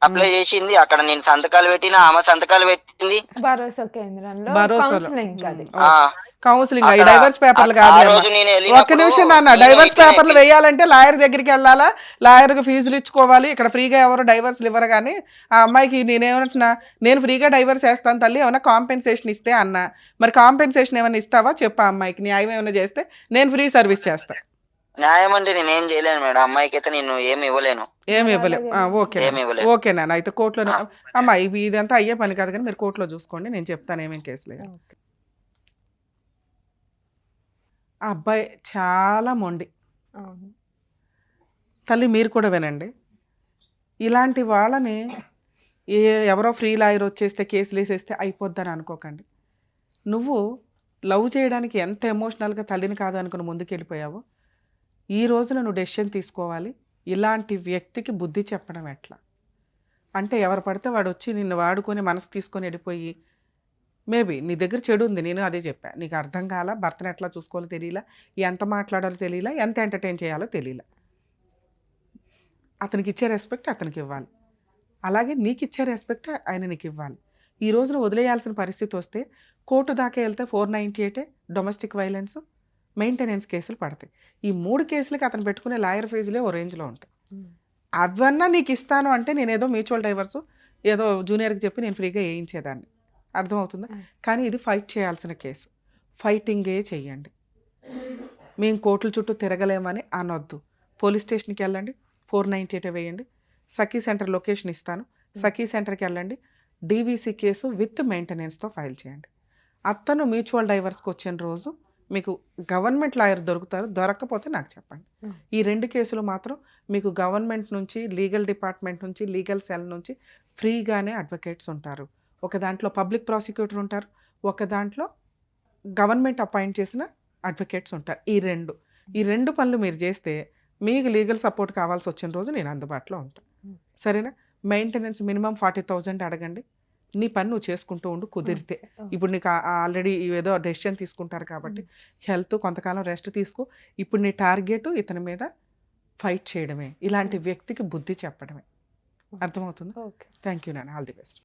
అప్లై చేసింది. అక్కడ నేను సంతకాలు పెట్టిన, ఆమె సంతకాలు పెట్టింది. భరోసా కేంద్రంలో కౌన్సిలింగ్ డైవర్స్ పేపర్లు కాదు. ఒక్క నిమిషం నాన్న, డైవర్స్ పేపర్లు వేయాలంటే లాయర్ దగ్గరికి వెళ్ళాలా, లాయర్కి ఫీజులు ఇచ్చుకోవాలి. ఇక్కడ ఫ్రీగా ఎవరు డైవర్స్లు ఇవ్వరు. కానీ ఆ అమ్మాయికి నేనేమంటున్నా, నేను ఫ్రీగా డైవర్స్ వేస్తాను తల్లి, ఏమైనా కాంపెన్సేషన్ ఇస్తే అన్నా. మరి కాంపెన్సేషన్ ఏమైనా ఇస్తావా చెప్పా? అమ్మాయికి న్యాయం ఏమైనా చేస్తే నేను ఫ్రీ సర్వీస్ చేస్తాను. న్యాయం అంటే నేనేం చేయలేను మేడం. అమ్మాయికి అయితే నేను ఏమి ఇవ్వలేను. ఏమి ఇవ్వలేవు. ఓకే నాన్న. అయితే కోర్టులో అమ్మా ఇదంతా అయ్యే పని కాదు, కానీ మీరు కోర్టులో చూసుకోండి, నేను చెప్తాను ఏమేమి కేసులు. ఆ అబ్బాయి చాలా మొండి తల్లి. మీరు కూడా వినండి, ఇలాంటి వాళ్ళని ఎవరో ఫ్రీ లాయర్ వచ్చేస్తే కేసులు వేసేస్తే అయిపోద్దని అనుకోకండి. నువ్వు లవ్ చేయడానికి ఎంత ఎమోషనల్గా తల్లిని కాదు అనుకుని ముందుకెళ్ళిపోయావో, ఈ రోజున నువ్వు డెసిషన్ తీసుకోవాలి. ఇలాంటి వ్యక్తికి బుద్ధి చెప్పడం ఎట్లా అంటే, ఎవరు పడితే వాడు వచ్చి నిన్ను వాడుకొని మనసు తీసుకొని వెళ్ళిపోయి, మేబీ నీ దగ్గర చెడు ఉంది, నేను అదే చెప్పా, నీకు అర్థం కాల, భర్తను ఎట్లా చూసుకోవాలో తెలియలా, ఎంత మాట్లాడాలో తెలియలా, ఎంత ఎంటర్టైన్ చేయాలో తెలియలా. అతనికి ఇచ్చే రెస్పెక్ట్ అతనికి ఇవ్వాలి, అలాగే నీకు ఇచ్చే రెస్పెక్ట్ ఆయన నీకు ఇవ్వాలి. ఈ రోజున వదిలేయాల్సిన పరిస్థితి వస్తే కోర్టు దాకా వెళ్తే 498 డొమెస్టిక్ వైలెన్స్, మెయింటెనెన్స్ కేసులు పడతాయి. ఈ 3 కేసులకి అతను పెట్టుకునే లాయర్ ఫీజులే ఓ రేంజ్లో ఉంటాయి. అవన్నా నీకు ఇస్తాను అంటే నేనేదో మ్యూచువల్ డైవర్సు ఏదో జూనియర్కి చెప్పి నేను ఫ్రీగా వేయించేదాన్ని, అర్థమవుతుందా? కానీ ఇది ఫైట్ చేయాల్సిన కేసు, ఫైటింగే చెయ్యండి. మేము కోర్టుల చుట్టూ తిరగలేమని అనొద్దు. పోలీస్ స్టేషన్కి వెళ్ళండి, 498 వేయండి. సఖీ సెంటర్ లొకేషన్ ఇస్తాను, సఖీ సెంటర్కి వెళ్ళండి, డీవీసీ కేసు విత్ మెయింటెనెన్స్తో ఫైల్ చేయండి. అతను మ్యూచువల్ డైవర్స్కి వచ్చిన రోజు మీకు గవర్నమెంట్ లాయర్ దొరుకుతారు, దొరక్కపోతే నాకు చెప్పండి. ఈ 2 కేసులు మాత్రం మీకు గవర్నమెంట్ నుంచి, లీగల్ డిపార్ట్మెంట్ నుంచి, లీగల్ సెల్ నుంచి ఫ్రీగానే అడ్వకేట్స్ ఉంటారు. ఒక దాంట్లో పబ్లిక్ ప్రాసిక్యూటర్ ఉంటారు, ఒక దాంట్లో గవర్నమెంట్ అపాయింట్ చేసిన అడ్వకేట్స్ ఉంటారు. ఈ రెండు పనులు మీరు చేస్తే మీకు లీగల్ సపోర్ట్ కావాల్సి వచ్చిన రోజు నేను అందుబాటులో ఉంటాను. సరేనా? మెయింటెనెన్స్ మినిమం 40,000 అడగండి. నీ పని నువ్వు చేసుకుంటూ ఉండు కుదిరితే. ఇప్పుడు నీకు ఆల్రెడీ ఏదో డెసిషన్ తీసుకుంటారు కాబట్టి హెల్త్ కొంతకాలం రెస్ట్ తీసుకో. ఇప్పుడు నీ టార్గెట్ ఇతని మీద ఫైట్ చేయడమే, ఇలాంటి వ్యక్తికి బుద్ధి చెప్పడమే. అర్థమవుతుంది? థ్యాంక్ యూ నాన్న, ఆల్ ది బెస్ట్.